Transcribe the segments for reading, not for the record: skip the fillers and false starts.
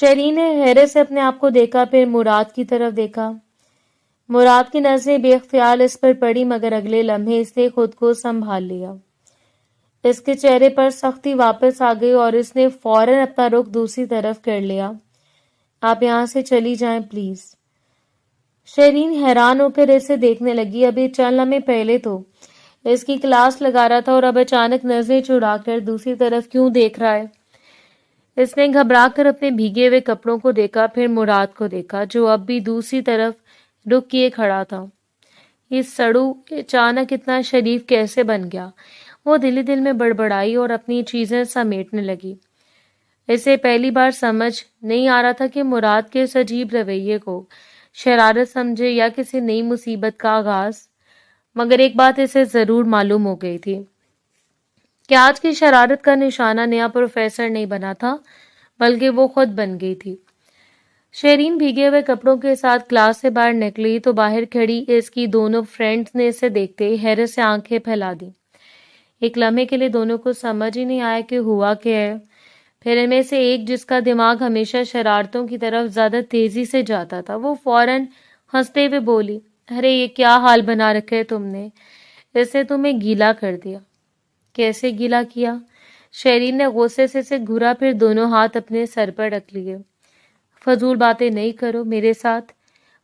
شیرین نے حیرت سے اپنے آپ کو دیکھا، پھر مراد کی طرف دیکھا۔ مراد کی نظریں بے اختیار اس پر پڑی، مگر اگلے لمحے اس نے خود کو سنبھال لیا۔ اس کے چہرے پر سختی واپس آ گئی اور اس نے فوراً اپنا رخ دوسری طرف کر لیا۔ آپ یہاں سے چلی جائیں پلیز۔ شیرین حیران ہو کر اسے دیکھنے لگی۔ ابھی چند لمحے پہلے تو اس کی کلاس لگا رہا تھا اور اب اچانک نظریں چڑھا کر دوسری طرف کیوں دیکھ رہا ہے؟ اس نے گھبرا کر اپنے بھیگے ہوئے کپڑوں کو دیکھا، پھر مراد کو دیکھا جو اب بھی دوسری طرف رخ کیے کھڑا تھا۔ یہ سڑو اچانک اتنا شریف کیسے بن گیا؟ وہ دل ہی دل میں بڑبڑائی اور اپنی چیزیں سمیٹنے لگی۔ اسے پہلی بار سمجھ نہیں آ رہا تھا کہ مراد کے اس عجیب رویے کو شرارت سمجھے یا کسی نئی مصیبت کا آغاز، مگر ایک بات اسے ضرور معلوم ہو گئی تھی کہ آج کی شرارت کا نشانہ نیا پروفیسر نہیں بنا تھا، بلکہ وہ خود بن گئی تھی۔ شیرین بھیگے ہوئے کپڑوں کے ساتھ کلاس سے باہر نکلی تو باہر کھڑی اس کی دونوں فرینڈز نے اسے دیکھتے ہی حیرت سے آنکھیں پھیلا دی۔ ایک لمحے کے لیے دونوں کو سمجھ ہی نہیں آیا کہ ہوا کیا ہے۔ پھر ان میں سے ایک، جس کا دماغ ہمیشہ شرارتوں کی طرف زیادہ تیزی سے جاتا تھا، وہ فوراً ہنستے ہوئے بولی، ارے یہ کیا حال بنا رکھا ہے تم نے؟ اس نے تمہیں گیلا کر دیا۔ کیسے گیلا کیا؟ شیرین نے غصے سے اسے گھورا، پھر دونوں ہاتھ اپنے سر پر رکھ لیے۔ فضول باتیں نہیں کرو، میرے ساتھ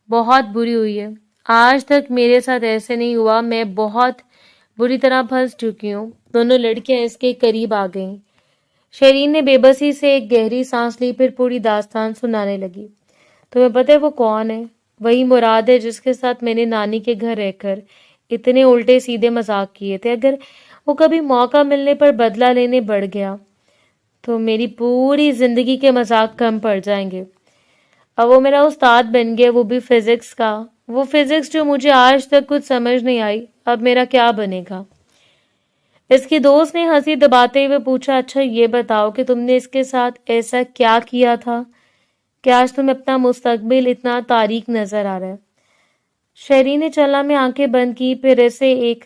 بہت بری ہوئی ہے۔ آج تک میرے ساتھ ایسے نہیں ہوا، میں بہت بری طرح پھنس چکی ہوں۔ دونوں لڑکیاں اس کے قریب آ گئیں۔ شیرین نے بے بسی سے ایک گہری سانس لی، پھر پوری داستان سنانے لگی۔ تمہیں پتہ ہے وہ کون ہے؟ وہی مراد ہے جس کے ساتھ میں نے نانی کے گھر رہ کر اتنے الٹے سیدھے مذاق کیے تھے۔ اگر وہ کبھی موقع ملنے پر بدلہ لینے بڑھ گیا تو میری پوری زندگی کے مذاق کم پڑ جائیں گے۔ اب وہ میرا استاد بن گیا، وہ بھی فزکس کا۔ وہ فزکس جو مجھے آج تک کچھ سمجھ نہیں آئی، اب میرا کیا بنے گا؟ اس کی دوست نے ہنسی دباتے ہوئے پوچھا، اچھا یہ بتاؤ کہ تم نے اس کے ساتھ ایسا کیا کیا تھا کہ آج تمہیں اپنا مستقبل اتنا تاریک نظر آ رہا ہے؟ شیرین نے چلا میں آنکھیں بند کی، پھر اسے ایک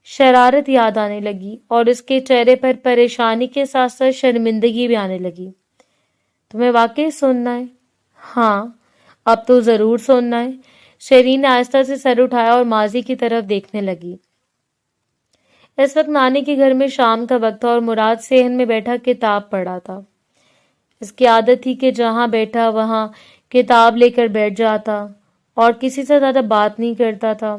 شرارت یاد آنے لگی اور اس کے چہرے پر پریشانی کے ساتھ ساتھ شرمندگی بھی آنے لگی۔ تمہیں واقعی سننا ہے؟ ہاں، اب تو ضرور سننا ہے۔ شیرین نے آہستہ سے سر اٹھایا اور ماضی کی طرف دیکھنے لگی۔ اس وقت نانی کے گھر میں شام کا وقت تھا اور مراد صحن میں بیٹھا کتاب پڑھ رہا تھا۔ اس کی عادت تھی کہ جہاں بیٹھا وہاں کتاب لے کر بیٹھ جاتا اور کسی سے زیادہ بات نہیں کرتا تھا۔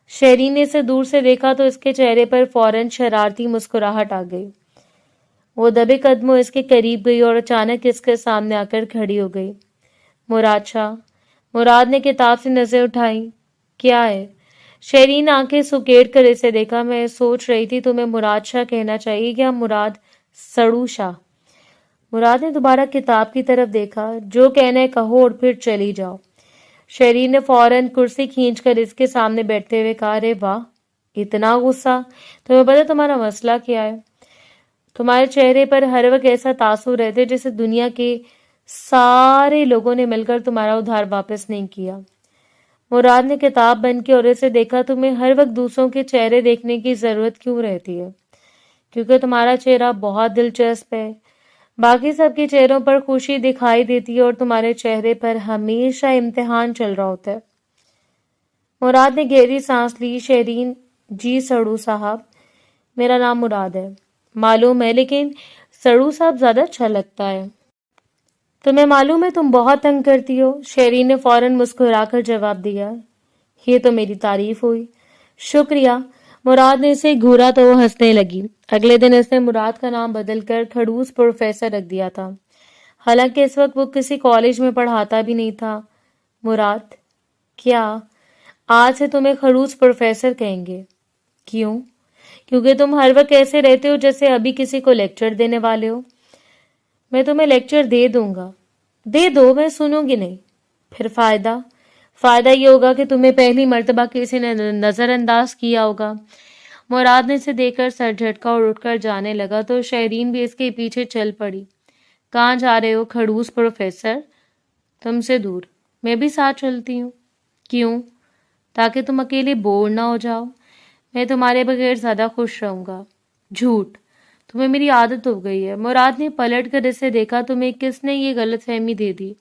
شیرین نے اسے دور سے دیکھا تو اس کے چہرے پر فوراً شرارتی مسکراہٹ آ گئی۔ وہ دبے قدموں اس کے قریب گئی اور اچانک اس کے سامنے آ کر کھڑی ہو گئی۔ مراد شاہ۔ مراد نے کتاب سے نظر اٹھائی۔ کیا ہے؟ شیرین آنکھیں سکیڑ کر اسے دیکھا۔ میں سوچ رہی تھی تمہیں مراد شاہ کہنا چاہیے یا مراد سڑو شاہ؟ مراد نے دوبارہ کتاب کی طرف دیکھا۔ جو کہنا ہے کہو اور پھر چلی جاؤ۔ شیرین نے فوراً کرسی کھینچ کر اس کے سامنے بیٹھتے ہوئے کہا، ارے واہ، اتنا غصہ؟ تمہیں پتہ تمہارا مسئلہ کیا ہے؟ تمہارے چہرے پر ہر وقت ایسا تاثر رہتے جیسے دنیا کے سارے لوگوں نے مل کر تمہارا ادھار واپس نہیں کیا۔ مراد نے کتاب بند کی اور اسے دیکھا۔ تمہیں ہر وقت دوسروں کے چہرے دیکھنے کی ضرورت کیوں رہتی ہے؟ کیونکہ تمہارا چہرہ بہت دلچسپ ہے۔ باقی سب کے چہروں پر خوشی دکھائی دیتی ہے اور تمہارے چہرے پر ہمیشہ امتحان چل رہا ہوتا ہے۔ مراد نے گہری سانس لی۔ شیرین، جی سڑو صاحب، میرا نام مراد ہے۔ معلوم ہے، لیکن سڑو صاحب زیادہ اچھا لگتا ہے۔ تمہیں معلوم ہے تم بہت تنگ کرتی ہو؟ شیرین نے فوراً مسکرا کر جواب دیا۔ یہ تو میری تعریف ہوئی۔ شکریہ۔ مراد نے اسے گھورا تو وہ ہنسنے لگی۔ اگلے دن اس نے مراد کا نام بدل کر کھڑوس پروفیسر رکھ دیا تھا، حالانکہ اس وقت وہ کسی کالج میں پڑھاتا بھی نہیں تھا۔ مراد، کیا آج سے تمہیں کھڑوس پروفیسر کہیں گے؟ کیوں؟ کیونکہ تم ہر وقت ایسے رہتے ہو جیسے ابھی کسی کو لیکچر دینے والے ہو۔ میں تمہیں لیکچر دے دوں گا۔ دے دو، میں سنوں گی نہیں۔ پھر فائدہ یہ ہوگا کہ تمہیں پہلی مرتبہ کسی نے نظر انداز کیا ہوگا۔ مراد نے اسے دیکھ کر سر جھٹکا اور اٹھ کر جانے لگا تو شیرین بھی اس کے پیچھے چل پڑی۔ کہاں جا رہے ہو کھڑوس پروفیسر؟ تم سے دور۔ میں بھی ساتھ چلتی ہوں۔ کیوں؟ تاکہ تم اکیلے بور نہ ہو جاؤ۔ میں تمہارے بغیر زیادہ خوش رہوں گا۔ جھوٹ، تمہیں میری عادت ہو گئی ہے۔ مراد نے پلٹ کر اسے دیکھا، تمہیں کس نے یہ غلط فہمی دے دی؟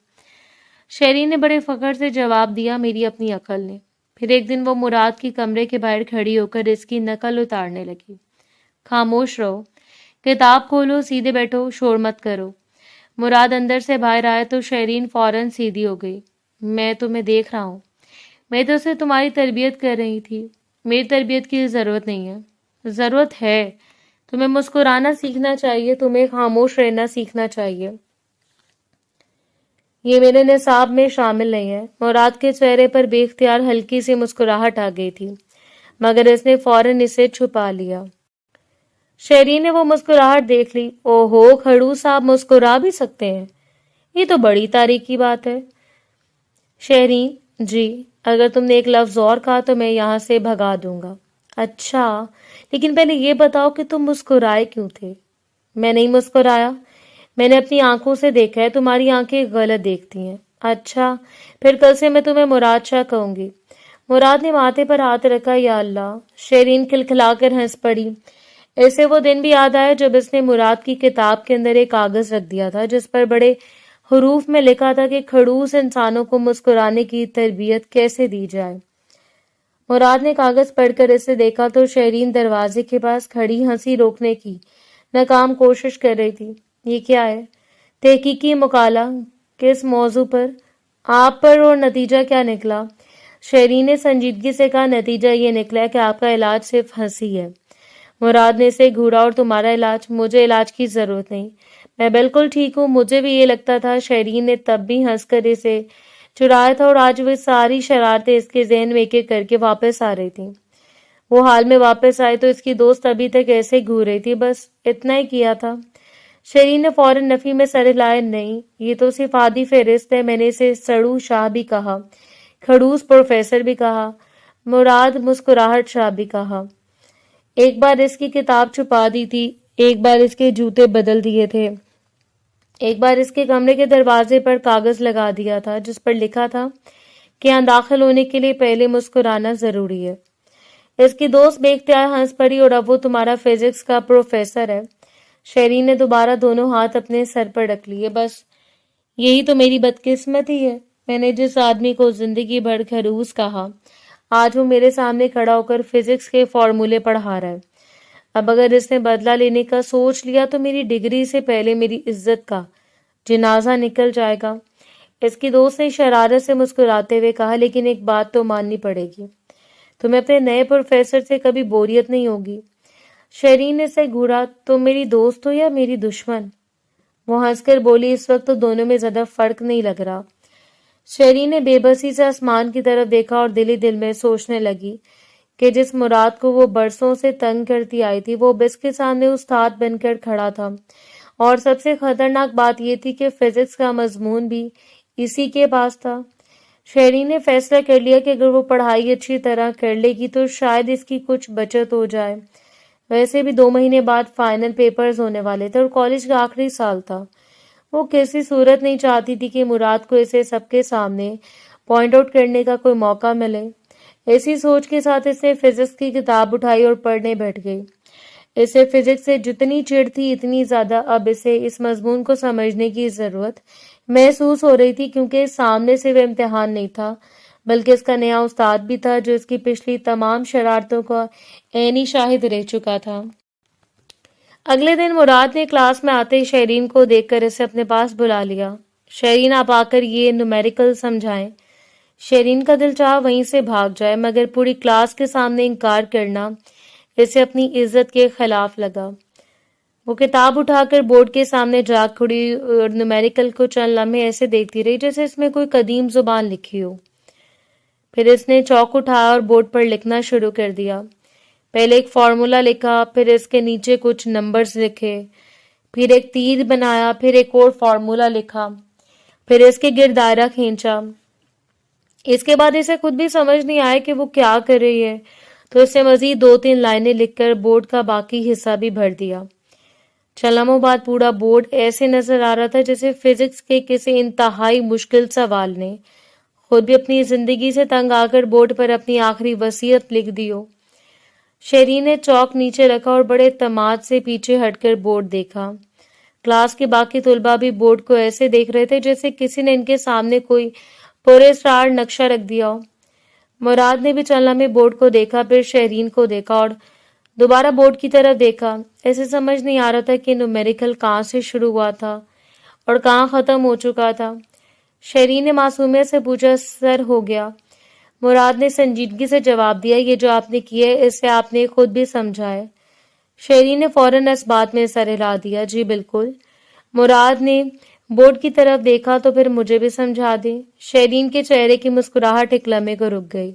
شیرین نے بڑے فخر سے جواب دیا، میری اپنی عقل نے۔ پھر ایک دن وہ مراد کی کمرے کے باہر کھڑی ہو کر اس کی نقل اتارنے لگی۔ خاموش رہو، کتاب کھولو، سیدھے بیٹھو، شور مت کرو۔ مراد اندر سے باہر آیا تو شیرین فوراً سیدھی ہو گئی۔ میں تمہیں دیکھ رہا ہوں، میں تو اسے تمہاری تربیت کر رہی تھی۔ میری تربیت کی ضرورت نہیں ہے۔ ضرورت ہے، تمہیں مسکرانا سیکھنا چاہیے، تمہیں خاموش رہنا سیکھنا چاہیے۔ یہ میرے نصاب میں شامل نہیں ہے۔ مراد کے چہرے پر بے اختیار ہلکی سی مسکراہٹ آ گئی تھی، مگر اس نے فوراً اسے چھپا لیا۔ شیرین نے وہ مسکراہٹ دیکھ لی۔ اوہو، کھڑوس آپ مسکرا بھی سکتے ہیں، یہ تو بڑی تاریخ کی بات ہے۔ شیرین، جی، اگر تم نے ایک لفظ اور کہا تو میں یہاں سے بھگا دوں گا۔ اچھا، لیکن پہلے یہ بتاؤ کہ تم مسکرائے کیوں تھے؟ میں نہیں مسکرایا، میں نے اپنی آنکھوں سے دیکھا ہے، تمہاری آنکھیں غلط دیکھتی ہیں۔ اچھا، پھر کل سے میں تمہیں مراد شاہ کہوں گی۔ مراد نے ماتھے پر ہاتھ رکھا۔ یا اللہ! شیرین کھلکھلا کر ہنس پڑی۔ اسے وہ دن بھی یاد آیا جب اس نے مراد کی کتاب کے اندر ایک کاغذ رکھ دیا تھا جس پر بڑے حروف میں لکھا تھا کہ کھڑوس انسانوں کو مسکرانے کی تربیت کیسے دی جائے۔ مراد نے کاغذ پڑھ کر اسے دیکھا تو شیرین دروازے کے پاس کھڑی ہنسی روکنے کی ناکام کوشش کر رہی تھی۔ یہ کیا ہے؟ تحقیقی مقالہ؟ کس موضوع پر؟ آپ پر، اور نتیجہ کیا نکلا؟ شیرین نے سنجیدگی سے کہا، نتیجہ یہ نکلا کہ آپ کا علاج صرف ہنسی ہے۔ مراد نے اسے گھورا، اور تمہارا علاج؟ مجھے علاج کی ضرورت نہیں، میں بالکل ٹھیک ہوں۔ مجھے بھی یہ لگتا تھا۔ شیرین نے تب بھی ہنس کر اسے چرایا تھا، اور آج وہ ساری شرارتیں اس کے ذہن میں ایک ایک کر کے واپس آ رہی تھیں۔ وہ حال میں واپس آئے تو اس کی دوست ابھی تک ایسے گھور رہی تھی، بس اتنا ہی کیا تھا۔ شیرین نے فوراً نفی میں سر ہلایا، نہیں، یہ تو صرف آدھی فہرست ہے۔ میں نے اسے سڑو شاہ بھی کہا، کھڑوس پروفیسر بھی کہا، مراد مسکراہٹ شاہ بھی کہا۔ ایک بار اس کی کتاب چھپا دی تھی، ایک بار اس کے جوتے بدل دیے تھے، ایک بار اس کے کمرے کے دروازے پر کاغذ لگا دیا تھا جس پر لکھا تھا کہ یہاں داخل ہونے کے لیے پہلے مسکرانا ضروری ہے۔ اس کی دوست بے اختیار ہنس پڑی، اور اب وہ تمہارا فزکس کا پروفیسر ہے۔ شیرین نے دوبارہ دونوں ہاتھ اپنے سر پر رکھ لیے۔ بس یہی تو میری بدقسمتی ہے، میں نے جس آدمی کو زندگی بھر کھڑوس کہا، آج وہ میرے سامنے کھڑا ہو کر فزکس کے فارمولے پڑھا رہا ہے۔ اب اگر اس نے بدلہ لینے کا سوچ لیا تو میری ڈگری سے پہلے میری عزت کا جنازہ نکل جائے گا۔ اس کی دوست نے شرارت سے مسکراتے ہوئے کہا، لیکن ایک بات تو ماننی پڑے گی، تمہیں اپنے نئے پروفیسر سے کبھی بوریت نہیں ہوگی۔ شیرین نے اسے گھورا، تم میری دوست ہو یا میری دشمن؟ وہ ہنس کر بولی، اس وقت تو دونوں میں زیادہ فرق نہیں لگ رہا۔ شیرین نے بے بسی سے آسمان کی طرف دیکھا اور دل ہی دل میں سوچنے لگی کہ جس مراد کو وہ برسوں سے تنگ کرتی آئی تھی وہ اب اس کے سامنے استاد بن کر کھڑا تھا، اور سب سے خطرناک بات یہ تھی کہ فزکس کا مضمون بھی اسی کے پاس تھا۔ شیرین نے فیصلہ کر لیا کہ اگر وہ پڑھائی اچھی طرح کر لے گی تو شاید اس کی کچھ بچت ہو جائے۔ ویسے بھی 2 مہینے بعد فائنل پیپرز ہونے والے تھے اور کالج کا آخری سال تھا۔ وہ کسی صورت نہیں چاہتی تھی کہ مراد کو اسے سب کے سامنے پوائنٹ آؤٹ کرنے کا کوئی موقع ملے۔ ایسی سوچ کے ساتھ اس نے فزکس کی کتاب اٹھائی اور پڑھنے بیٹھ گئی۔ اسے فزکس سے جتنی چڑ تھی اتنی زیادہ اب اسے اس مضمون کو سمجھنے کی ضرورت محسوس ہو رہی تھی، کیونکہ سامنے سے وہ امتحان نہیں تھا بلکہ اس کا نیا استاد بھی تھا جو اس کی پچھلی تمام شرارتوں کا عینی شاہد رہ چکا تھا۔ اگلے دن مراد نے کلاس میں آتے ہی شیرین کو دیکھ کر اسے اپنے پاس بلا لیا۔ شیرین، آپ آ کر یہ نومیریکل سمجھائیں۔ شیرین کا دل چاہا وہیں سے بھاگ جائے، مگر پوری کلاس کے سامنے انکار کرنا اسے اپنی عزت کے خلاف لگا۔ وہ کتاب اٹھا کر بورڈ کے سامنے جا کھڑی اور نومیریکل کو چند لمحے ایسے دیکھتی رہی جیسے اس میں کوئی قدیم زبان لکھی ہو۔ پھر اس نے چاک اٹھایا اور بورڈ پر لکھنا شروع کر دیا۔ پہلے ایک فارمولا لکھا، پھر اس کے نیچے کچھ نمبرز لکھے، پھر ایک تیر بنایا، پھر ایک اور فارمولا لکھا، پھر اس کے گرد دائرہ کھینچا۔ اس کے بعد اسے خود بھی سمجھ نہیں آیا کہ وہ کیا کر رہی ہے، تو اس نے مزید 2-3 لائنیں لکھ کر بورڈ کا باقی حصہ بھی بھر دیا۔ چند لمحوں بعد پورا بورڈ ایسے نظر آ رہا تھا جیسے فزکس کے کسی انتہائی مشکل سوال نے خود بھی اپنی زندگی سے تنگ آ کر بورڈ پر اپنی آخری وصیت لکھ دی ہو۔ شیرین نے چوک نیچے رکھا اور بڑے تماد سے پیچھے ہٹ کر بورڈ دیکھا۔ کلاس کے باقی طلباء بھی بورڈ کو ایسے دیکھ رہے تھے جیسے کسی نے ان کے سامنے کوئی پراسرار نقشہ رکھ دیا ہو۔ مراد نے بھی چلنا میں بورڈ کو دیکھا، پھر شیرین کو دیکھا اور دوبارہ بورڈ کی طرف دیکھا۔ ایسے سمجھ نہیں آ رہا تھا کہ نومیریکل کہاں سے شروع ہوا تھا اور کہاں ختم ہو چکا تھا۔ شیرین نے معصومیت سے پوچھا، سر ہو گیا؟ مراد نے سنجیدگی سے جواب دیا، یہ جو آپ نے کیا ہے اسے آپ نے خود بھی سمجھا ہے۔ شیرین نے فوراً اس بات میں سر ہلا دیا، جی بالکل۔ مراد نے بورڈ کی طرف دیکھا، تو پھر مجھے بھی سمجھا دیں۔ شیرین کے چہرے کی مسکراہٹ ایک لمحے کو رک گئی۔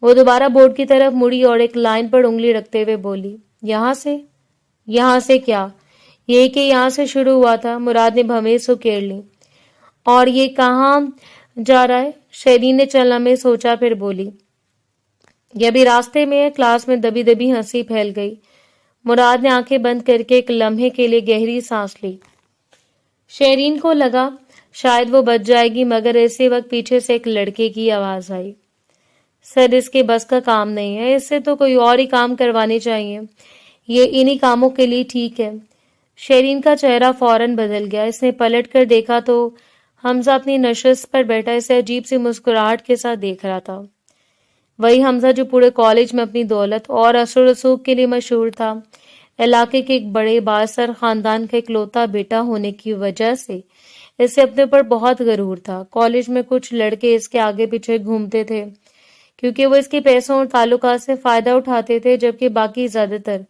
وہ دوبارہ بورڈ کی طرف مڑی اور ایک لائن پر انگلی رکھتے ہوئے بولی، یہاں سے؟ یہاں سے کیا؟ یہ کہ یہاں سے شروع ہوا تھا۔ مراد نے بھویں سکیڑ لی۔ اور یہ کہاں جا رہا ہے؟ شیرین نے چلنا میں سوچا، پھر بولی، یہ ابھی راستے میں ہے۔ کلاس میں دبی دبی ہنسی پھیل گئی۔ مراد نے آنکھیں بند کر کے ایک لمحے کے لیے گہری سانس لی۔ شیرین کو لگا شاید وہ بچ جائے گی، مگر اسی وقت پیچھے سے ایک لڑکے کی آواز آئی، سر اس کے بس کا کام نہیں ہے، اس سے تو کوئی اور ہی کام کروانے چاہیے، یہ انہی کاموں کے لیے ٹھیک ہے۔ شیرین کا چہرہ فوراً بدل گیا۔ اس نے پلٹ کر دیکھا تو حمزہ اپنی نشست پر بیٹھا اسے عجیب سی مسکراہٹ کے ساتھ دیکھ رہا تھا۔ وہی حمزہ جو پورے کالج میں اپنی دولت اور اثر و رسوخ کے لیے مشہور تھا، علاقے کے ایک بڑے بااثر خاندان کا اکلوتا بیٹا ہونے کی وجہ سے اسے اپنے پر بہت غرور تھا۔ کالج میں کچھ لڑکے اس کے آگے پیچھے گھومتے تھے کیونکہ وہ اس کے پیسوں اور تعلقات سے فائدہ اٹھاتے تھے، جبکہ باقی زیادہ تر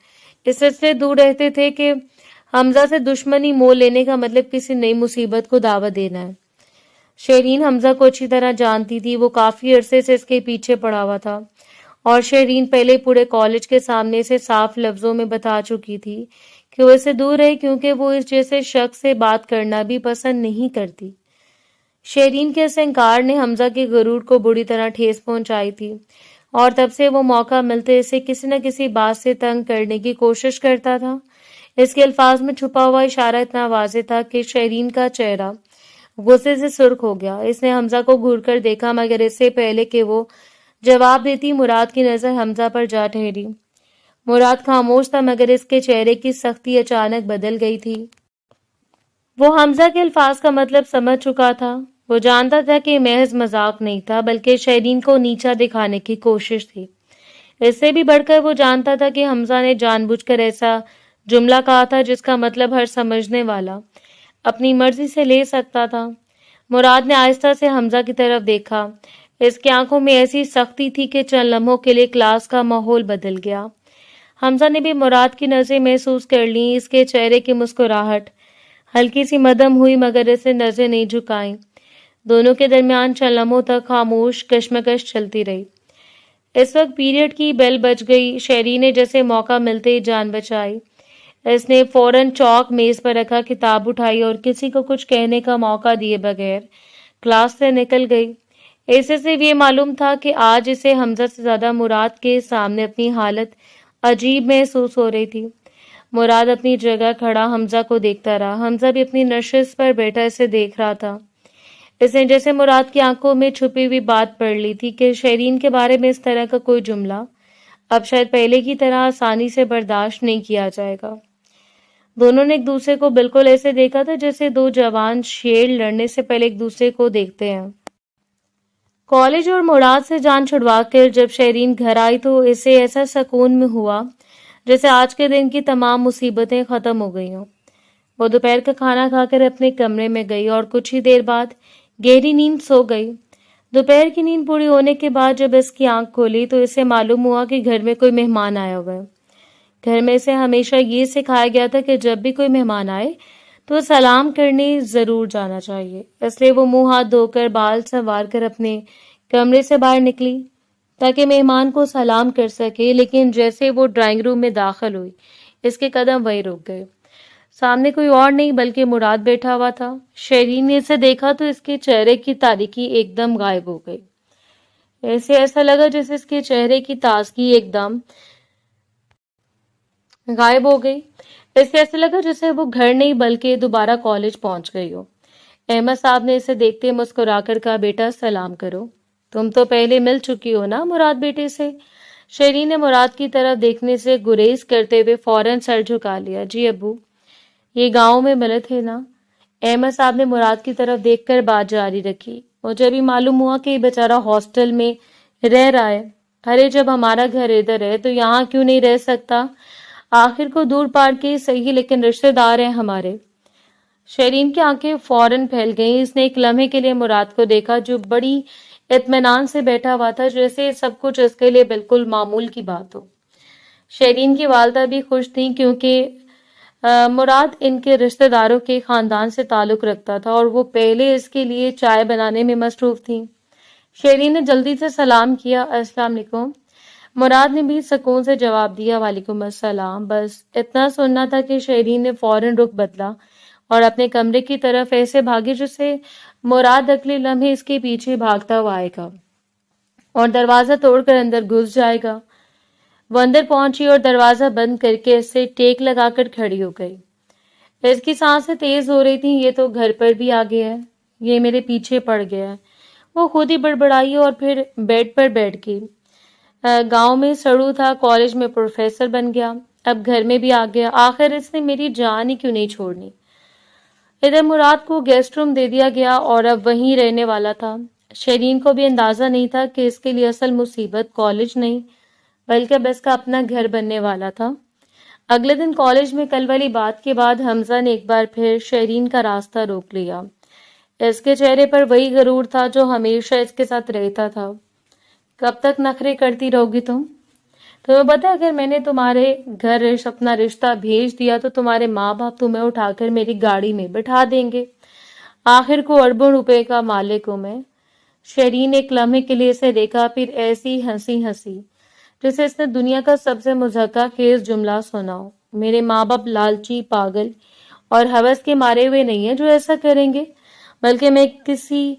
اس سے دور رہتے تھے کہ حمزہ سے دشمنی مول لینے کا مطلب کسی نئی مصیبت کو دعوت دینا ہے۔ شیرین حمزہ کو اچھی طرح جانتی تھی، وہ کافی عرصے سے اس کے پیچھے پڑا ہوا تھا، اور شیرین پہلے پورے کالج کے سامنے سے صاف لفظوں میں بتا چکی تھی کہ وہ اس سے دور رہے کیونکہ وہ اس جیسے شخص سے بات کرنا بھی پسند نہیں کرتی۔ شیرین کے اس انکار نے حمزہ کے غرور کو بری طرح ٹھیس پہنچائی تھی، اور تب سے وہ موقع ملتے اسے کسی نہ کسی بات سے تنگ کرنے کی کوشش کرتا تھا۔ اس کے الفاظ میں چھپا ہوا اشارہ اتنا واضح تھا کہ شیرین کا چہرہ غصے سے سرخ ہو گیا۔ اس نے حمزہ کو گھور کر دیکھا، مگر اس سے پہلے کہ وہ جواب دیتی مراد کی نظر حمزہ پر جا ٹھہری۔ مراد خاموش تھا، مگر اس کے چہرے کی سختی اچانک بدل گئی تھی۔ وہ حمزہ کے الفاظ کا مطلب سمجھ چکا تھا۔ وہ جانتا تھا کہ محض مذاق نہیں تھا، بلکہ شیرین کو نیچا دکھانے کی کوشش تھی۔ اس سے بھی بڑھ کر وہ جانتا تھا کہ حمزہ نے جان بوجھ کر ایسا جملہ کہا تھا جس کا مطلب ہر سمجھنے والا اپنی مرضی سے لے سکتا تھا۔ مراد نے آہستہ سے حمزہ کی طرف دیکھا۔ اس کی آنکھوں میں ایسی سختی تھی کہ چند لمحوں کے لیے کلاس کا ماحول بدل گیا۔ حمزہ نے بھی مراد کی نظریں محسوس کر لیں۔ اس کے چہرے کی مسکراہٹ ہلکی سی مدھم ہوئی، مگر اسے نظریں نہیں جھکائیں۔ دونوں کے درمیان چند لمحوں تک خاموش کشمکش چلتی رہی۔ اس وقت پیریڈ کی بیل بج گئی۔ شیرین نے جیسے موقع ملتے ہی جان بچائی۔ اس نے فوراً چاک میز پر رکھا، کتاب اٹھائی اور کسی کو کچھ کہنے کا موقع دیے بغیر کلاس سے نکل گئی۔ ایسے سے یہ معلوم تھا کہ آج اسے حمزہ سے زیادہ مراد کے سامنے اپنی حالت عجیب محسوس ہو رہی تھی۔ مراد اپنی جگہ کھڑا حمزہ کو دیکھتا رہا۔ حمزہ بھی اپنی نشست پر بیٹھا اسے دیکھ رہا تھا۔ اس نے جیسے مراد کی آنکھوں میں چھپی ہوئی بات پڑھ لی تھی کہ شیرین کے بارے میں اس طرح کا کوئی جملہ اب شاید پہلے کی طرح آسانی سے برداشت نہیں کیا جائے گا۔ دونوں نے ایک دوسرے کو بالکل ایسے دیکھا تھا جیسے دو جوان شیر لڑنے سے پہلے ایک دوسرے کو دیکھتے ہیں۔ کالج اور مراد سے جان چھڑوا کر جب شیرین گھر آئی تو اسے ایسا سکون میں ہوا جیسے آج کے دن کی تمام مصیبتیں ختم ہو گئی ہوں۔ وہ دوپہر کا کھانا کھا کر اپنے کمرے میں گئی اور کچھ ہی دیر بعد گہری نیند سو گئی۔ دوپہر کی نیند پوری ہونے کے بعد جب اس کی آنکھ کھولی تو اسے معلوم ہوا کہ گھر میں کوئی مہمان آیا ہوا ہے۔ گھر میں اسے ہمیشہ یہ سکھایا گیا تھا کہ جب بھی کوئی مہمان آئے تو سلام کرنے ضرور جانا چاہیے۔ اس لیے وہ منہ ہاتھ دھو کر بال سنوار کر اپنے کمرے سے باہر نکلی تاکہ مہمان کو سلام کر سکے، لیکن جیسے وہ ڈرائنگ روم میں داخل ہوئی اس کے قدم وہیں رک گئے۔ سامنے کوئی اور نہیں بلکہ مراد بیٹھا ہوا تھا۔ شیرین نے اسے دیکھا تو اس کے چہرے کی تاریکی ایک دم غائب ہو گئی۔ اسے ایسا لگا جیسے اس کے چہرے کی تازگی ایک دم غائب ہو گئی۔ اسے ایسا لگا جیسے وہ گھر نہیں بلکہ دوبارہ کالج پہنچ گئی ہو۔ احمد صاحب نے اسے دیکھتے مسکرا کر کہا، بیٹا سلام کرو، تم تو پہلے مل چکی ہو نا مراد بیٹے سے۔ شیرین نے مراد کی طرف دیکھنے سے گریز کرتے ہوئے فوراً سر جھکا لیا۔ جی ابو، یہ گاؤں میں ملے تھے نا؟ احمد صاحب نے مراد کی طرف دیکھ کر بات جاری رکھی۔ مجھے بھی معلوم ہوا کہ یہ بیچارہ ہاسٹل میں رہ رہا ہے۔ ارے جب ہمارا گھر ادھر ہے تو یہاں کیوں نہیں رہ سکتا؟ آخر کو دور پار کے صحیح لیکن رشتے دار ہیں ہمارے۔ شیرین کی آنکھیں فوراً پھیل گئیں۔ اس نے ایک لمحے کے لیے مراد کو دیکھا جو بڑی اطمینان سے بیٹھا ہوا تھا، جیسے سب کچھ اس کے لیے بالکل معمول کی بات ہو۔ شیرین کی والدہ بھی خوش تھیں کیونکہ مراد ان کے رشتہ داروں کے خاندان سے تعلق رکھتا تھا اور وہ پہلے اس کے لیے چائے بنانے میں مصروف تھیں۔ شیرین نے جلدی سے سلام کیا، السلام علیکم۔ مراد نے بھی سکون سے جواب دیا، وعلیکم السلام۔ بس اتنا سننا تھا کہ شیرین نے فوراً رخ بدلا اور اپنے کمرے کی طرف ایسے بھاگی جسے مراد اگلے لمحے اس کے پیچھے بھاگتا ہوا آئے گا اور دروازہ توڑ کر اندر گھس جائے گا۔ وہ اندر پہنچی اور دروازہ بند کر کے اس سے ٹیک لگا کر کھڑی ہو گئی۔ اس کی سانسیں تیز ہو رہی تھیں۔ یہ تو گھر پر بھی آ گیا ہے، یہ میرے پیچھے پڑ گیا ہے، وہ خود ہی بڑبڑائی اور پھر بیڈ پر بیٹھ گئی۔ گاؤں میں سڑو تھا، کالج میں پروفیسر بن گیا، اب گھر میں بھی آ گیا، آخر اس نے میری جان ہی کیوں نہیں چھوڑنی۔ ادھر مراد کو گیسٹ روم دے دیا گیا اور اب وہیں رہنے والا تھا۔ شیرین کو بھی اندازہ نہیں تھا کہ اس کے لیے اصل مصیبت کالج نہیں بلکہ اب اس کا اپنا گھر بننے والا تھا۔ اگلے دن کالج میں کل والی بات کے بعد حمزہ نے ایک بار پھر شیرین کا راستہ روک لیا۔ اس کے چہرے پر وہی غرور تھا جو ہمیشہ اس کے ساتھ رہتا تھا۔ کب تک نخرے کرتی رہو گی تمہیں پتہ ہے اگر میں نے تمہارے گھر اپنا رشتہ بھیج دیا تو تمہارے ماں باپ تمہیں اٹھا کر میری گاڑی میں بٹھا دیں گے، آخر کو اربوں روپے کا مالک ہوں میں۔ شیرین ایک لمحے کے لیے اسے دیکھا، پھر ایسی ہنسی جسے اس نے دنیا کا سب سے مضحکہ خیز جملہ سنا ہو۔ میرے ماں باپ لالچی، پاگل اور ہوس کے مارے ہوئے نہیں ہیں جو ایسا کریں گے، بلکہ میں کسی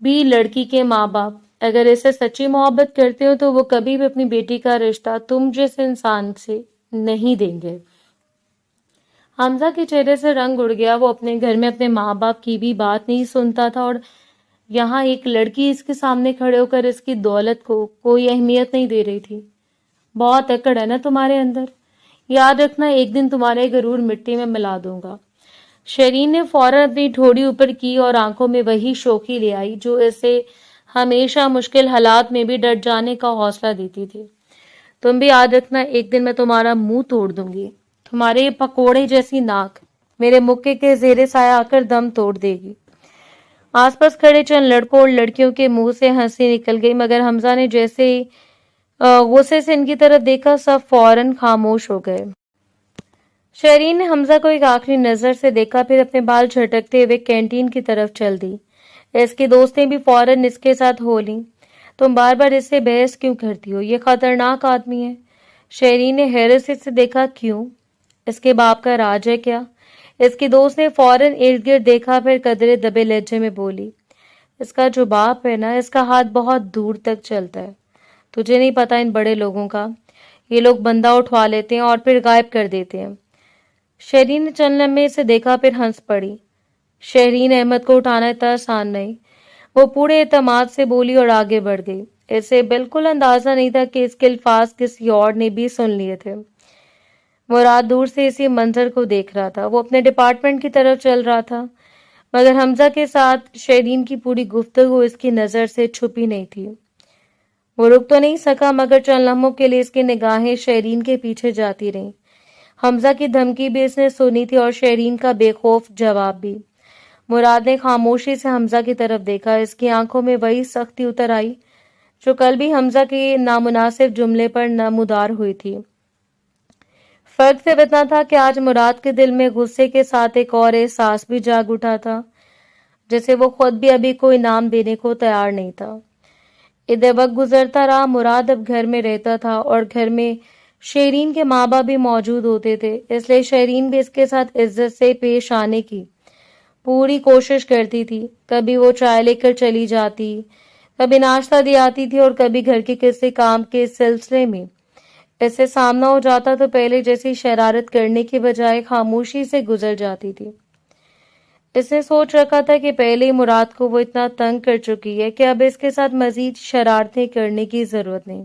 بھی لڑکی کے ماں باپ اگر اسے سچی محبت کرتے ہو تو وہ کبھی بھی اپنی بیٹی کا رشتہ تم جیسے انسان سے نہیں دیں گے۔ حمزہ کے چہرے سے رنگ اڑ گیا۔ وہ اپنے گھر میں اپنے ماں باپ کی بھی بات نہیں سنتا تھا اور یہاں ایک لڑکی اس کے سامنے کھڑے ہو کر اس کی دولت کو کوئی اہمیت نہیں دے رہی تھی۔ بہت اکڑ ہے نا تمہارے اندر، یاد رکھنا ایک دن تمہارے غرور مٹی میں ملا دوں گا۔ شیرین نے فوراً اپنی ٹھوڑی اوپر کی اور آنکھوں میں وہی شوخی لے آئی جو اسے ہمیشہ مشکل حالات میں بھی ڈٹ جانے کا حوصلہ دیتی تھی۔ تم بھی یاد رکھنا ایک دن میں تمہارا منہ توڑ دوں گی، تمہارے پکوڑے جیسی ناک میرے مکے کے زیر سایہ آ کر دم توڑ دے گی۔ آس پاس کھڑے چند لڑکوں اور لڑکیوں کے منہ سے ہنسی نکل گئی، مگر حمزہ نے جیسے ہی غصے سے ان کی طرف دیکھا سب فوراً خاموش ہو گئے۔ شیرین نے حمزہ کو ایک آخری نظر سے دیکھا، پھر اپنے بال جھٹکتے ہوئے کینٹین کی طرف چل دی۔ اس کی دوستیں بھی فوراً اس کے ساتھ ہو لیں۔ تم بار بار اس سے بحث کیوں کرتی ہو؟ یہ خطرناک آدمی ہے۔ شیرین نے حیرت سے دیکھا، کیوں؟ اس کے باپ کا راج ہے کیا؟ اس کی دوست نے فوراً ارد گرد دیکھا، پھر قدرے دبے لہجے میں بولی، اس کا جو باپ ہے نا، اس کا ہاتھ بہت دور تک چلتا ہے۔ تجھے نہیں پتا ان بڑے لوگوں کا، یہ لوگ بندہ اٹھوا لیتے ہیں اور پھر غائب کر دیتے ہیں۔ شیرین نے چند لمحے اسے دیکھا، پھر ہنس پڑی۔ شیرین احمد کو اٹھانا اتنا آسان نہیں، وہ پورے اعتماد سے بولی اور آگے بڑھ گئی۔ اسے بالکل اندازہ نہیں تھا کہ اس کے الفاظ کسی اور نے بھی سن لیے تھے۔ مراد دور سے اسی منظر کو دیکھ رہا تھا۔ وہ اپنے ڈپارٹمنٹ کی طرف چل رہا تھا، مگر حمزہ کے ساتھ شیرین کی پوری گفتگو اس کی نظر سے چھپی نہیں تھی۔ وہ رک تو نہیں سکا، مگر چند لمحوں کے لیے اس کی نگاہیں شیرین کے پیچھے جاتی رہیں۔ حمزہ کی دھمکی بھی اس نے سنی تھی اور شیرین کا بے خوف جواب بھی۔ مراد نے خاموشی سے حمزہ کی طرف دیکھا۔ اس کی آنکھوں میں وہی سختی اتر آئی جو کل بھی حمزہ کے نامناسب جملے پر نمودار ہوئی تھی۔ فرق صرف اتنا تھا کہ آج مراد کے دل میں غصے کے ساتھ ایک اور احساس بھی جاگ اٹھا تھا جسے وہ خود بھی ابھی کوئی نام دینے کو تیار نہیں تھا۔ ادھر وقت گزرتا رہا، مراد اب گھر میں رہتا تھا اور گھر میں شیرین کے ماں باپ بھی موجود ہوتے تھے، اس لیے شیرین بھی اس کے ساتھ عزت سے پیش آنے کی پوری کوشش کرتی تھی۔ کبھی وہ چائے لے کر چلی جاتی، کبھی ناشتہ دی آتی تھی اور کبھی گھر کے کسی کام کے سلسلے میں اس سے سامنا ہو جاتا تو پہلے جیسی شرارت کرنے کی بجائے خاموشی سے گزر جاتی تھی۔ اس نے سوچ رکھا تھا کہ پہلے ہی مراد کو وہ اتنا تنگ کر چکی ہے کہ اب اس کے ساتھ مزید شرارتیں کرنے کی ضرورت نہیں۔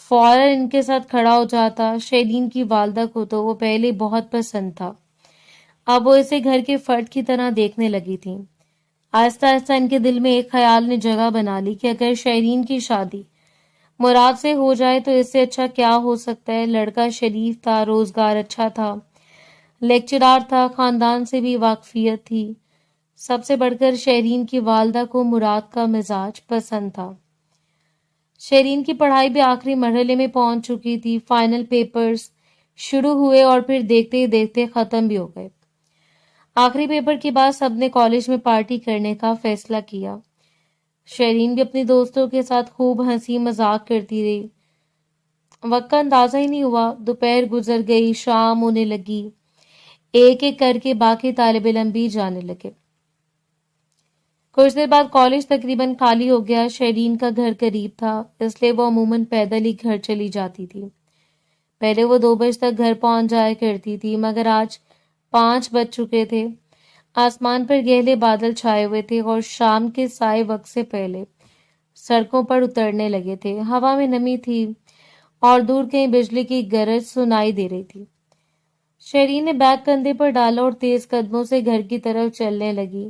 فوراً ان کے ساتھ کھڑا ہو جاتا۔ شیرین کی والدہ کو تو وہ پہلے بہت پسند تھا، اب وہ اسے گھر کے فرد کی طرح دیکھنے لگی تھی۔ آہستہ آہستہ ان کے دل میں ایک خیال نے جگہ بنا لی کہ اگر شیرین کی شادی مراد سے ہو جائے تو اس سے اچھا کیا ہو سکتا ہے۔ لڑکا شریف تھا، روزگار اچھا تھا، لیکچرار تھا، خاندان سے بھی واقفیت تھی۔ سب سے بڑھ کر شیرین کی والدہ کو مراد کا مزاج پسند تھا۔ شیرین کی پڑھائی بھی آخری مرحلے میں پہنچ چکی تھی۔ فائنل پیپرز شروع ہوئے اور پھر دیکھتے ہی دیکھتے ختم بھی ہو گئے۔ آخری پیپر کے بعد سب نے کالج میں پارٹی کرنے کا فیصلہ کیا۔ شیرین بھی اپنے دوستوں کے ساتھ خوب ہنسی مذاق کرتی رہی۔ وقت کا اندازہ ہی نہیں ہوا، دوپہر گزر گئی، شام ہونے لگی، ایک ایک کر کے باقی طالب علم بھی جانے لگے۔ کچھ دیر بعد کالج تقریباً خالی ہو گیا۔ شیرین کا گھر قریب تھا، اس لیے وہ عموماً پیدل ہی گھر چلی جاتی تھی۔ پہلے وہ 2 بجے تک گھر پہنچ جایا کرتی تھی، مگر آج 5 بج چکے تھے۔ آسمان پر گہرے بادل چھائے ہوئے تھے اور شام کے سائے وقت سے پہلے سڑکوں پر اترنے لگے تھے۔ ہوا میں نمی تھی اور دور کہیں بجلی کی گرج سنائی دے رہی تھی۔ شیرین نے بیگ کندھے پر ڈالا اور تیز قدموں سے گھر کی طرف چلنے لگی۔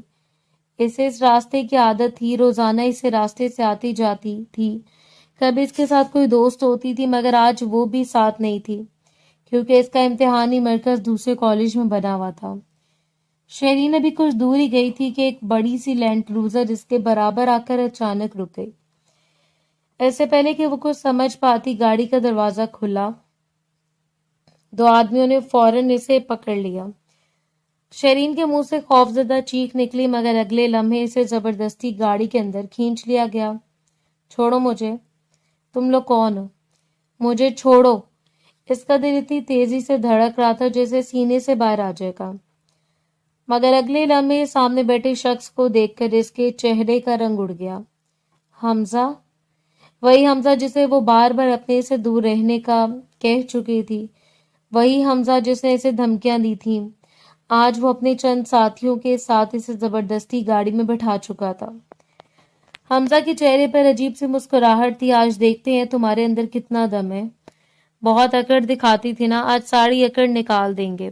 اسے اس راستے کی عادت تھی، روزانہ اسے راستے سے آتی جاتی تھی۔ کبھی اس کے ساتھ کوئی دوست ہوتی تھی، مگر آج وہ بھی ساتھ نہیں تھی، کیونکہ اس کا امتحانی مرکز دوسرے کالج میں بنا ہوا تھا۔ شیرین ابھی کچھ دور ہی گئی تھی کہ ایک بڑی سی لینڈ کروزر اس کے برابر آ کر اچانک رک گئی۔ ایسے پہلے کہ وہ کچھ سمجھ پاتی، گاڑی کا دروازہ کھلا۔ 2 آدمیوں نے فوراً اسے پکڑ لیا۔ شیرین کے منہ سے خوفزدہ چیخ نکلی، مگر اگلے لمحے اسے زبردستی گاڑی کے اندر کھینچ لیا گیا۔ چھوڑو مجھے، تم لوگ کون ہو؟ مجھے چھوڑو۔ اس کا دل اتنی تیزی سے دھڑک رہا تھا جیسے سینے سے باہر آ جائے گا، مگر اگلے لمحے سامنے بیٹھے شخص کو دیکھ کر اس کے چہرے کا رنگ اڑ گیا۔ حمزہ، وہی حمزہ جسے وہ بار بار اپنے سے دور رہنے کا کہہ چکی تھی، وہی حمزہ جس نے اسے دھمکیاں دی تھیں۔ آج وہ اپنے چند ساتھیوں کے ساتھ اسے زبردستی گاڑی میں بٹھا چکا تھا۔ حمزہ کے چہرے پر عجیب سی مسکراہٹ تھی۔ آج دیکھتے ہیں تمہارے اندر کتنا دم ہے۔ بہت اکڑ دکھاتی تھی نا، آج ساری اکڑ نکال دیں گے۔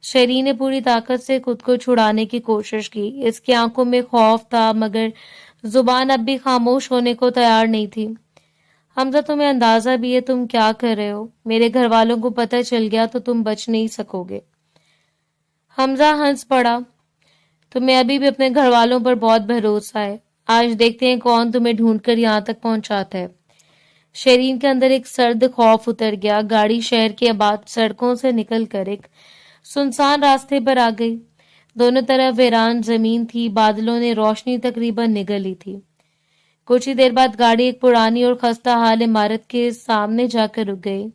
شیرین نے پوری طاقت سے خود کو چھڑانے کی کوشش کی۔ اس کی آنکھوں میں خوف تھا، مگر زبان اب بھی خاموش ہونے کو تیار نہیں تھی۔ حمزہ، تمہیں اندازہ بھی ہے تم کیا کر رہے ہو؟ میرے گھر والوں کو پتہ چل گیا تو تم بچ نہیں سکو گے۔ حمزہ ہنس پڑا۔ تمہیں ابھی بھی اپنے گھر والوں پر بہت بھروسہ ہے، آج دیکھتے ہیں کون تمہیں ڈھونڈ کر یہاں تک پہنچاتا ہے۔ شیرین کے اندر ایک سرد خوف اتر گیا۔ گاڑی شہر کے آباد سڑکوں سے نکل کر ایک سنسان راستے پر آ گئی۔ دونوں طرف ویران زمین تھی، بادلوں نے روشنی تقریباً نگل لی تھی۔ کچھ ہی دیر بعد گاڑی ایک پرانی اور خستہ حال عمارت کے سامنے جا کر رک گئی۔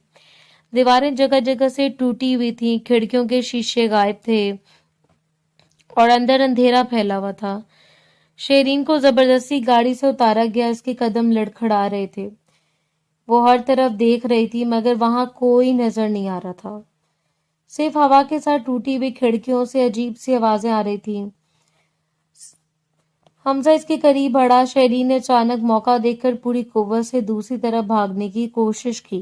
دیواریں جگہ جگہ سے ٹوٹی ہوئی تھیں، کھڑکیوں کے شیشے غائب تھے اور اندر اندھیرا پھیلا ہوا تھا۔ شیرین کو زبردستی گاڑی سے اتارا گیا، اس کے قدم لڑکھڑا رہے تھے۔ وہ ہر طرف دیکھ رہی تھی، مگر وہاں کوئی نظر نہیں آ رہا تھا۔ صرف ہوا کے ساتھ ٹوٹی ہوئی کھڑکیوں سے عجیب سی آوازیں آ رہی تھیں۔ حمزہ اس کے قریب بڑھا۔ شیرین نے اچانک موقع دیکھ کر پوری قوت سے دوسری طرف بھاگنے کی کوشش کی،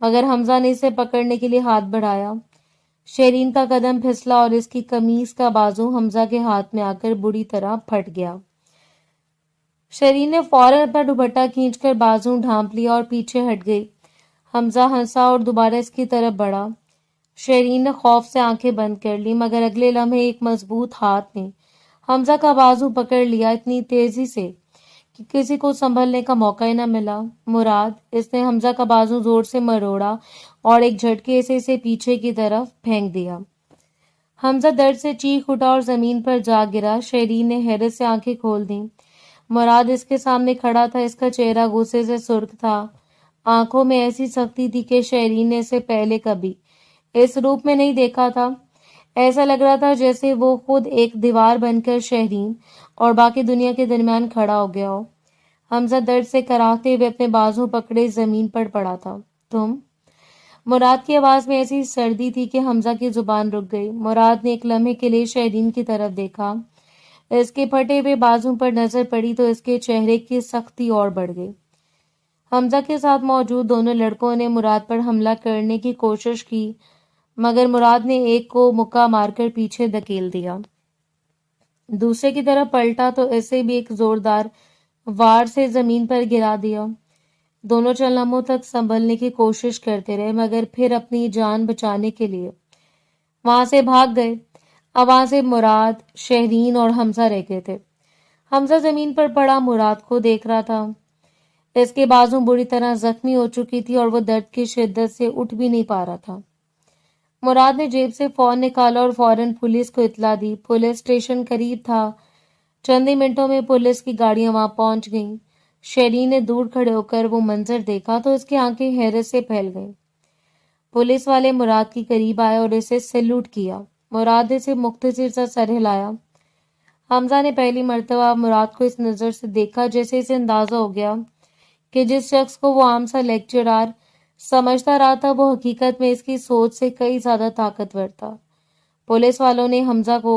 مگر حمزہ نے اسے پکڑنے کے لیے ہاتھ بڑھایا۔ شیرین کا قدم پھسلا اور اس کی قمیض کا بازو حمزہ کے ہاتھ میں آ کر بری طرح پھٹ گیا۔ شیرین نے فوراً اپنا دوپٹہ کھینچ کر بازو ڈھانپ لیا اور پیچھے ہٹ گئی۔ حمزہ ہنسا اور دوبارہ اس کی طرف بڑھا۔ شیرین نے خوف سے آنکھیں بند کر لی، مگر اگلے لمحے ایک مضبوط ہاتھ نے حمزہ کا بازو پکڑ لیا، اتنی تیزی سے کہ کسی کو سنبھلنے کا موقع ہی نہ ملا۔ مراد، اس نے حمزہ کا بازو زور سے مروڑا اور ایک جھٹکے سے اسے پیچھے کی طرف پھینک دیا۔ حمزہ درد سے چیخ اٹھا اور زمین پر جا گرا۔ شیرین نے حیرت سے آنکھیں کھول دیں۔ مراد اس کے سامنے کھڑا تھا، اس کا چہرہ غصے سے سرخ تھا، آنکھوں میں ایسی سختی تھی کہ شیرین نے اسے پہلے کبھی اس روپ میں نہیں دیکھا تھا۔ ایسا لگ رہا تھا جیسے وہ خود ایک دیوار بن کر شیرین اور باقی دنیا کے درمیان کھڑا ہو گیا ہو۔ حمزہ درد سے کراہتے ہوئے اپنے بازو پکڑے زمین پر پڑا تھا۔ تم؟ مراد کی آواز میں ایسی سردی تھی کہ حمزہ کی زبان رک گئی۔ مراد نے ایک لمحے کے لیے شیرین کی طرف دیکھا۔ اس کے پھٹے ہوئے بازو پر نظر پڑی تو اس کے چہرے کی سختی اور بڑھ گئی۔ حمزہ کے ساتھ موجود دونوں لڑکوں نے مراد پر حملہ کرنے کی کوشش کی، مگر مراد نے ایک کو مکہ مار کر پیچھے دھکیل دیا، دوسرے کی طرف پلٹا تو اسے بھی ایک زوردار وار سے زمین پر گرا دیا۔ دونوں چند لمحوں تک سنبھلنے کی کوشش کرتے رہے، مگر پھر اپنی جان بچانے کے لیے وہاں سے بھاگ گئے۔ اب وہاں سے مراد، شہرین اور حمزہ رہ گئے تھے۔ حمزہ زمین پر پڑا مراد کو دیکھ رہا تھا۔ اس کے بازو بری طرح زخمی ہو چکی تھی اور وہ درد کی شدت سے اٹھ بھی نہیں پا رہا تھا۔ مراد نے جیب سے فون نکالا اور فوراً پولیس کو اطلاع دی۔ پولیس اسٹیشن قریب تھا۔ چند ہی منٹوں میں پولیس کی گاڑیاں وہاں پہنچ گئیں۔ شیرین نے دور کھڑے ہو کر وہ منظر دیکھا تو اس کی آنکھیں حیرت سے پھیل گئیں۔ پولیس والے مراد کے قریب آئے اور اسے سیلوٹ کیا۔ مراد نے اسے مختصر سا سر ہلایا۔ حمزہ نے پہلی مرتبہ مراد کو اس نظر سے دیکھا جیسے اسے اندازہ ہو گیا کہ جس شخص کو وہ عام سا لیکچرار سمجھتا رہا تھا وہ حقیقت میں اس کی سوچ سے کئی زیادہ طاقتور تھا۔ پولیس والوں نے حمزہ کو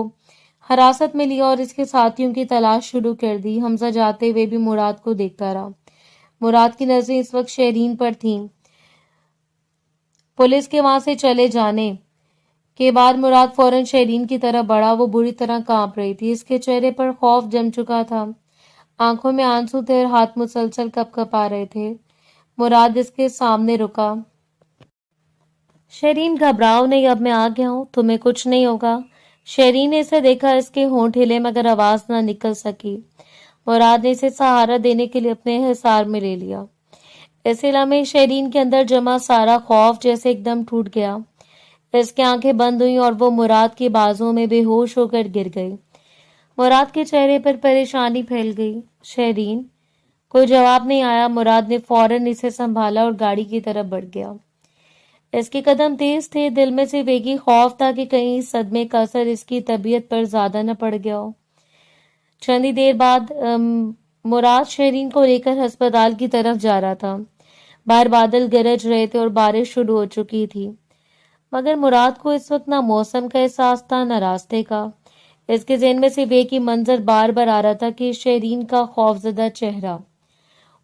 حراست میں لیا اور اس کے ساتھیوں کی تلاش شروع کر دی۔ حمزہ جاتے ہوئے بھی مراد کو دیکھتا رہا۔ مراد کی نظریں اس وقت شیرین پر تھیں۔ پولیس کے وہاں سے چلے جانے کے بعد مراد فوراً شیرین کی طرف بڑھا۔ وہ بری طرح کانپ رہی تھی۔ اس کے چہرے پر خوف جم چکا تھا، آنکھوں میں آنسو تھے اور ہاتھ مسلسل کپ کپ آ رہے تھے۔ مراد اس کے سامنے رکا۔ شیرین گھبراؤ نہیں، اب میں آ گیا ہوں، تمہیں کچھ نہیں ہوگا۔ شیرین نے اسے دیکھا، اس کے ہونٹ ہلے مگر آواز نہ نکل سکی۔ مراد نے اسے سہارا دینے کے لیے اپنے حصار میں لے لیا۔ اس لمحے شیرین کے اندر جمع سارا خوف جیسے ایک دم ٹوٹ گیا۔ اس کی آنکھیں بند ہوئیں اور وہ مراد کے بازوں میں بے ہوش ہو کر گر گئی۔ مراد کے چہرے پر پریشانی پھیل گئی۔ شیرین، کوئی جواب نہیں آیا۔ مراد نے فوراً اسے سنبھالا اور گاڑی کی طرف بڑھ گیا۔ اس کے قدم تیز تھے، دل میں سے ایک ہی خوف تھا کہ کہیں اس صدمے کا اثر اس کی طبیعت پر زیادہ نہ پڑ گیا ہو۔ چند ہی دیر بعد مراد شیرین کو لے کر ہسپتال کی طرف جا رہا تھا۔ باہر بادل گرج رہے تھے اور بارش شروع ہو چکی تھی، مگر مراد کو اس وقت نہ موسم کا احساس تھا نہ راستے کا۔ اس کے ذہن میں صرف ایک ہی منظر بار بار آ رہا تھا کہ شیرین کا خوفزدہ چہرہ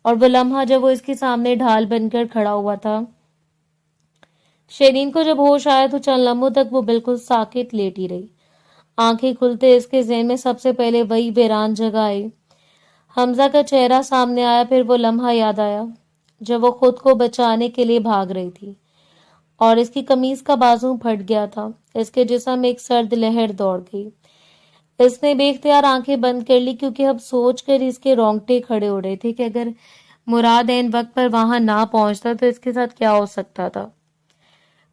اور وہ لمحہ جب وہ اس کے سامنے ڈھال بن کر کھڑا ہوا تھا۔ شیرین کو جب ہوش آیا تو چند لمحوں تک وہ بالکل ساکت لیٹی رہی۔ آنکھیں کھلتے اس کے ذہن میں سب سے پہلے وہی ویران جگہ آئی۔ حمزہ کا چہرہ سامنے آیا، پھر وہ لمحہ یاد آیا جب وہ خود کو بچانے کے لیے بھاگ رہی تھی اور اس کی قمیض کا بازو پھٹ گیا تھا۔ اس کے جسم میں ایک سرد لہر دوڑ گئی۔ اس نے بے اختیار آنکھیں بند کر لی کیونکہ اب سوچ کر اس کے رونگٹے کھڑے ہو رہے تھے کہ اگر مراد عین وقت پر وہاں نہ پہنچتا تو اس کے ساتھ کیا ہو سکتا تھا۔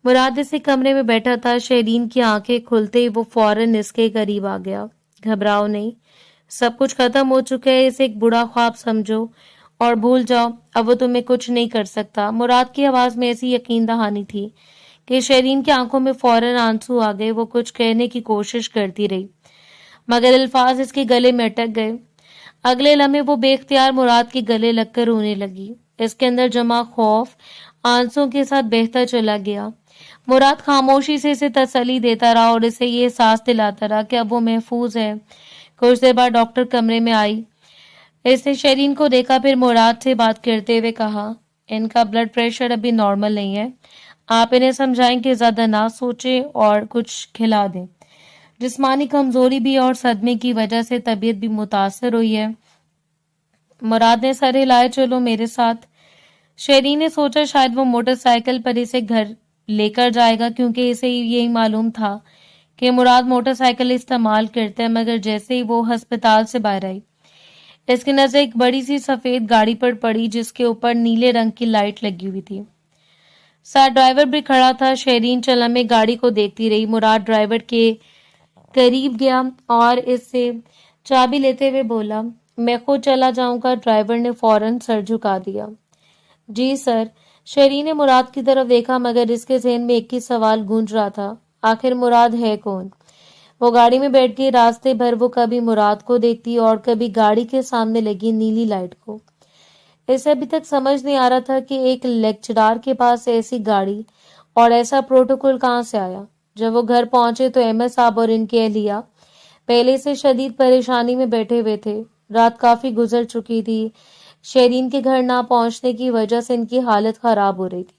مراد اسی کمرے میں بیٹھا تھا۔ شیرین کی آنکھیں کھلتے ہی وہ فوراً اس کے قریب آ گیا۔ گھبراؤ نہیں، سب کچھ ختم ہو چکا ہے، اسے ایک برا خواب سمجھو اور بھول جاؤ، اب وہ تمہیں کچھ نہیں کر سکتا۔ مراد کی آواز میں ایسی یقین دہانی تھی کہ شیرین کی آنکھوں میں فوراً آنسو آ گئے۔ وہ کچھ کہنے کی کوشش کرتی رہی مگر الفاظ اس کے گلے میں اٹک گئے۔ اگلے لمحے وہ بے اختیار مراد کے گلے لگ کر رونے لگی۔ اس کے اندر جمع خوف آنسوں کے ساتھ بہتا چلا گیا۔ مراد خاموشی سے اسے تسلی دیتا رہا اور اسے یہ احساس دلاتا رہا کہ اب وہ محفوظ ہے۔ کچھ دیر بعد ڈاکٹر کمرے میں آئی۔ اس نے شیرین کو دیکھا، پھر مراد سے بات کرتے ہوئے کہا، ان کا بلڈ پریشر ابھی نارمل نہیں ہے، آپ انہیں سمجھائیں کہ زیادہ نہ سوچیں اور کچھ کھلا دیں۔ جسمانی کمزوری بھی اور صدمے کی وجہ سے طبیعت بھی متاثر ہوئی ہے۔ مراد نے سر ہلائے، چلو میرے ساتھ۔ شیرین نے سوچا شاید وہ موٹر سائیکل پر اسے گھر لے کر جائے گا کیونکہ اسے یہی معلوم تھا کہ مراد موٹر سائیکل استعمال کرتے ہیں، مگر جیسے ہی وہ ہسپتال سے باہر آئی اس کی نظر ایک بڑی سی سفید گاڑی پر پڑی جس کے اوپر نیلے رنگ کی لائٹ لگی ہوئی تھی۔ ساتھ ڈرائیور بھی کھڑا تھا۔ شیرین چند لمحے گاڑی کو دیکھتی رہی۔ مراد ڈرائیور کے قریب گیا اور اس سے چابی لیتے ہوئے بولا، میں خود چلا جاؤں گا۔ ڈرائیور نے فوراً سر جھکا دیا۔ جی سر۔ شیرین نے مراد کی طرف دیکھا مگر اس کے ذہن میں ایک ہی سوال گونج رہا تھا، آخر مراد ہے کون؟ وہ گاڑی میں بیٹھ گئی۔ راستے بھر وہ کبھی مراد کو دیکھتی اور کبھی گاڑی کے سامنے لگی نیلی لائٹ کو۔ اسے ابھی تک سمجھ نہیں آ رہا تھا کہ ایک لیکچرار کے پاس ایسی گاڑی اور ایسا پروٹوکول کہاں سے آیا۔ جب وہ گھر پہنچے تو احمد صاحب اور ان کی اہلیہ پہلے سے شدید پریشانی میں بیٹھے ہوئے تھے۔ رات کافی گزر چکی تھی۔ شیرین کے گھر نہ پہنچنے کی وجہ سے ان کی حالت خراب ہو رہی تھی،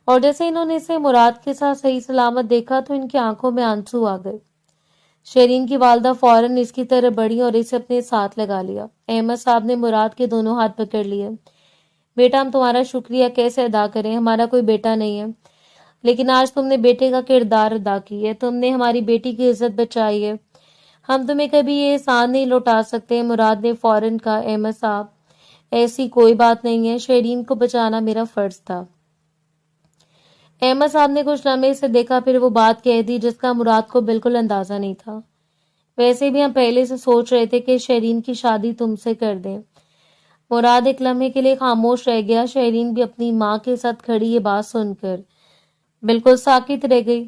اور جیسے انہوں نے اسے مراد کے ساتھ صحیح سلامت دیکھا تو ان کی آنکھوں میں آنسو آ گئے۔ شیرین کی والدہ فوراً اس کی طرف بڑھی اور اسے اپنے ساتھ لگا لیا۔ احمد صاحب نے مراد کے دونوں ہاتھ پکڑ لیے۔ بیٹا، ہم تمہارا شکریہ کیسے ادا کریں؟ ہمارا کوئی بیٹا نہیں ہے، لیکن آج تم نے بیٹے کا کردار ادا کی ہے، تم نے ہماری بیٹی کی عزت بچائی ہے، ہم تمہیں کبھی یہ احسان نہیں لوٹا سکتے۔ مراد نے فوراً کہا، احمد صاحب ایسی کوئی بات نہیں ہے، شیرین کو بچانا میرا فرض تھا۔ احمد صاحب نے کچھ لمحے سے دیکھا، پھر وہ بات کہہ دی جس کا مراد کو بالکل اندازہ نہیں تھا۔ ویسے بھی ہم پہلے سے سوچ رہے تھے کہ شیرین کی شادی تم سے کر دیں۔ مراد ایک لمحے کے لیے خاموش رہ گیا۔ شیرین بھی اپنی ماں کے ساتھ کھڑی یہ بات سن کر بالکل ساکت رہ گئی۔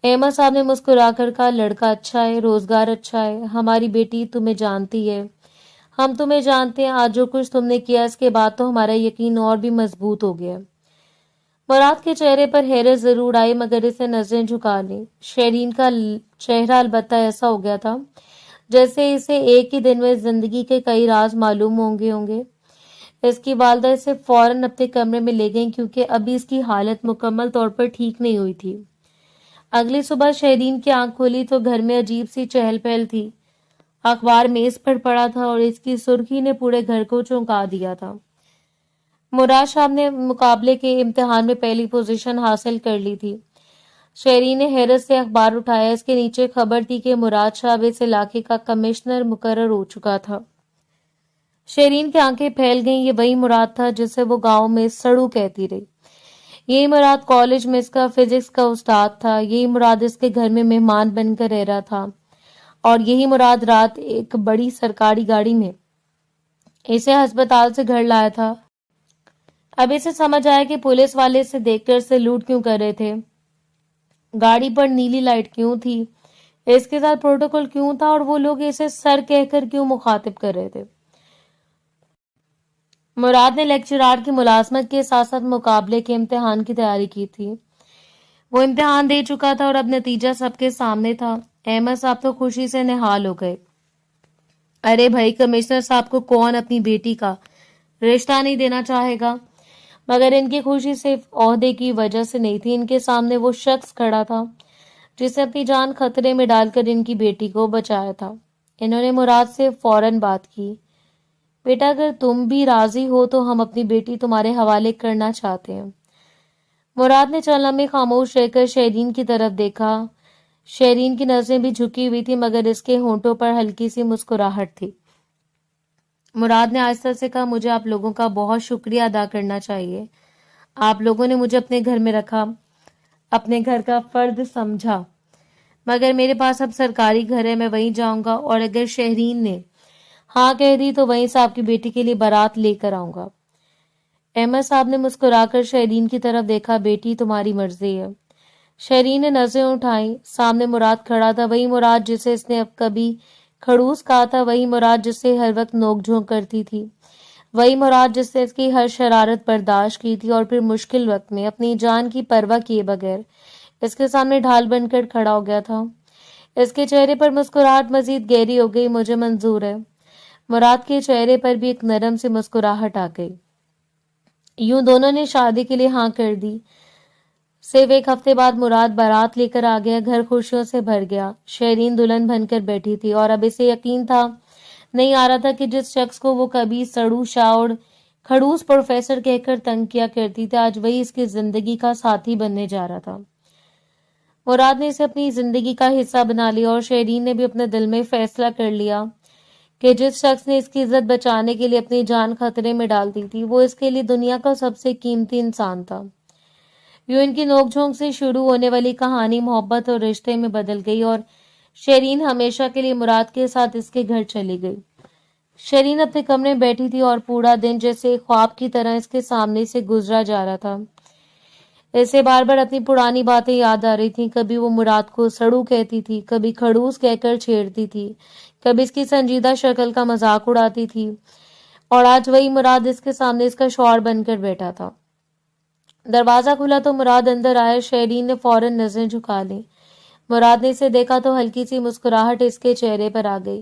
احمد صاحب نے مسکرا کر کہا، لڑکا اچھا ہے، روزگار اچھا ہے، ہماری بیٹی تمہیں جانتی ہے، ہم تمہیں جانتے ہیں، آج جو کچھ تم نے کیا اس کے بعد تو ہمارا یقین اور بھی مضبوط ہو گیا۔ مراد کے چہرے پر حیرت ضرور آئی مگر اسے نظریں جھکا لی۔ شیرین کا چہرہ البتہ ایسا ہو گیا تھا جیسے اسے ایک ہی دن میں زندگی کے کئی راز معلوم ہوں گے۔ اس کی والدہ اسے فوراً اپنے کمرے میں لے گئیں کیونکہ ابھی اس کی حالت مکمل طور پر ٹھیک نہیں ہوئی تھی۔ اگلی صبح شیرین کی آنکھ کھلی تو گھر میں عجیب سی چہل پہل تھی۔ اخبار میز پر پڑا تھا اور اس کی سرخی نے پورے گھر کو چونکا دیا تھا۔ مراد صاحب نے مقابلے کے امتحان میں پہلی پوزیشن حاصل کر لی تھی۔ شیرین نے حیرت سے اخبار اٹھایا۔ اس کے نیچے خبر تھی کہ مراد صاحب اس علاقے کا کمشنر مقرر ہو چکا تھا۔ شیرین کی آنکھیں پھیل گئیں۔ یہ وہی مراد تھا جسے وہ گاؤں میں سڑو کہتی رہی۔ یہی مراد کالج میں اس کا فزکس کا استاد تھا۔ یہی مراد اس کے گھر میں مہمان بن کر رہ رہا تھا، اور یہی مراد رات ایک بڑی سرکاری گاڑی میں اسے ہسپتال سے گھر لایا تھا۔ اب اسے سمجھ آیا کہ پولیس والے اسے دیکھ کر سلوٹ کیوں کر رہے تھے، گاڑی پر نیلی لائٹ کیوں تھی، اس کے ساتھ پروٹوکول کیوں تھا، اور وہ لوگ اسے سر کہہ کر کیوں مخاطب کر رہے تھے۔ مراد نے لیکچرار کی ملازمت کے ساتھ ساتھ مقابلے کے امتحان کی تیاری کی تھی۔ وہ امتحان دے چکا تھا اور اب نتیجہ سب کے سامنے تھا۔ احمد صاحب تو خوشی سے نہال ہو گئے۔ ارے بھائی، کمشنر صاحب کو کون اپنی بیٹی کا رشتہ نہیں دینا چاہے گا؟ مگر ان کی خوشی صرف عہدے کی وجہ سے نہیں تھی۔ ان کے سامنے وہ شخص کھڑا تھا جس نے اپنی جان خطرے میں ڈال کر ان کی بیٹی کو بچایا تھا۔ انہوں نے مراد سے فوراً بات کی، بیٹا اگر تم بھی راضی ہو تو ہم اپنی بیٹی تمہارے حوالے کرنا چاہتے ہیں۔ مراد نے چند لمحے خاموش رہ کر شیرین کی طرف دیکھا۔ شیرین کی نظریں بھی جھکی ہوئی تھی مگر اس کے ہونٹوں پر ہلکی سی مسکراہٹ تھی۔ مراد نے آہستہ سے کہا، مجھے آپ لوگوں کا بہت شکریہ ادا کرنا چاہیے۔ آپ لوگوں نے مجھے اپنے گھر میں رکھا، اپنے گھر کا فرد سمجھا، مگر میرے پاس اب سرکاری گھر ہے، میں وہیں جاؤں گا، اور اگر شہرین نے ہاں کہہ دی تو وہیں سے آپ کی بیٹی کے لیے بارات لے کر آؤں گا۔ احمد صاحب نے مسکرا کر شیرین کی طرف دیکھا، بیٹی تمہاری مرضی ہے۔ شیرین نے نظریں اٹھائیں۔ سامنے مراد کھڑا تھا، وہی مراد جسے اس نے اب کبھی کھڑوس کہا تھا، وہی مراد جس سے ہر وقت نوک جھونک کرتی تھی، وہی مراد جس سے اس کی ہر شرارت برداشت کی تھی اور پھر مشکل وقت میں اپنی جان کی پرواہ کیے بغیر اس کے سامنے ڈھال بن کر کھڑا ہو گیا تھا۔ اس کے چہرے پر مسکراہٹ مزید گہری ہو گئی۔ مجھے منظور ہے۔ مراد کے چہرے پر بھی ایک نرم سی مسکراہٹ آ گئی۔ یوں دونوں نے شادی کے لیے ہاں کر دی۔ صرف ایک ہفتے بعد مراد بارات لے کر آ گیا۔ گھر خوشیوں سے بھر گیا۔ شیرین دلہن بن کر بیٹھی تھی اور اب اسے یقین تھا نہیں آ رہا تھا کہ جس شخص کو وہ کبھی سڑو شاؤڑ کھڑوس پروفیسر کہہ کر تنگ کیا کرتی تھی، آج وہی اس کی زندگی کا ساتھی بننے جا رہا تھا۔ مراد نے اسے اپنی زندگی کا حصہ بنا لیا اور شیرین نے بھی اپنے دل میں فیصلہ کر لیا کہ جس شخص نے اس کی عزت بچانے کے لیے اپنی جان خطرے میں ڈال دی تھی وہ اس کے لیے دنیا کا سب سے قیمتی انسان تھا۔ یوں ان کی نوک جھونک سے شروع ہونے والی کہانی محبت اور رشتے میں بدل گئی اور شیرین ہمیشہ کے لیے مراد کے ساتھ اس کے گھر چلی گئی۔ شیرین اپنے کمرے میں بیٹھی تھی اور پورا دن جیسے ایک خواب کی طرح اس کے سامنے سے گزرا جا رہا تھا۔ اسے بار بار اپنی پرانی باتیں یاد آ رہی تھیں۔ کبھی وہ مراد کو سڑو کہتی تھی، کبھی کھڑوس کہہ کر چھیڑتی تھی، کبھی اس کی سنجیدہ شکل کا مذاق اڑاتی تھی، اور آج وہی مراد اس کے سامنے اس کا شوہر بن کر بیٹھا تھا۔ دروازہ کھلا تو مراد اندر آیا۔ شیرین نے فوراً نظریں جھکا لی۔ مراد نے اسے دیکھا تو ہلکی سی مسکراہٹ اس کے چہرے پر آ گئی۔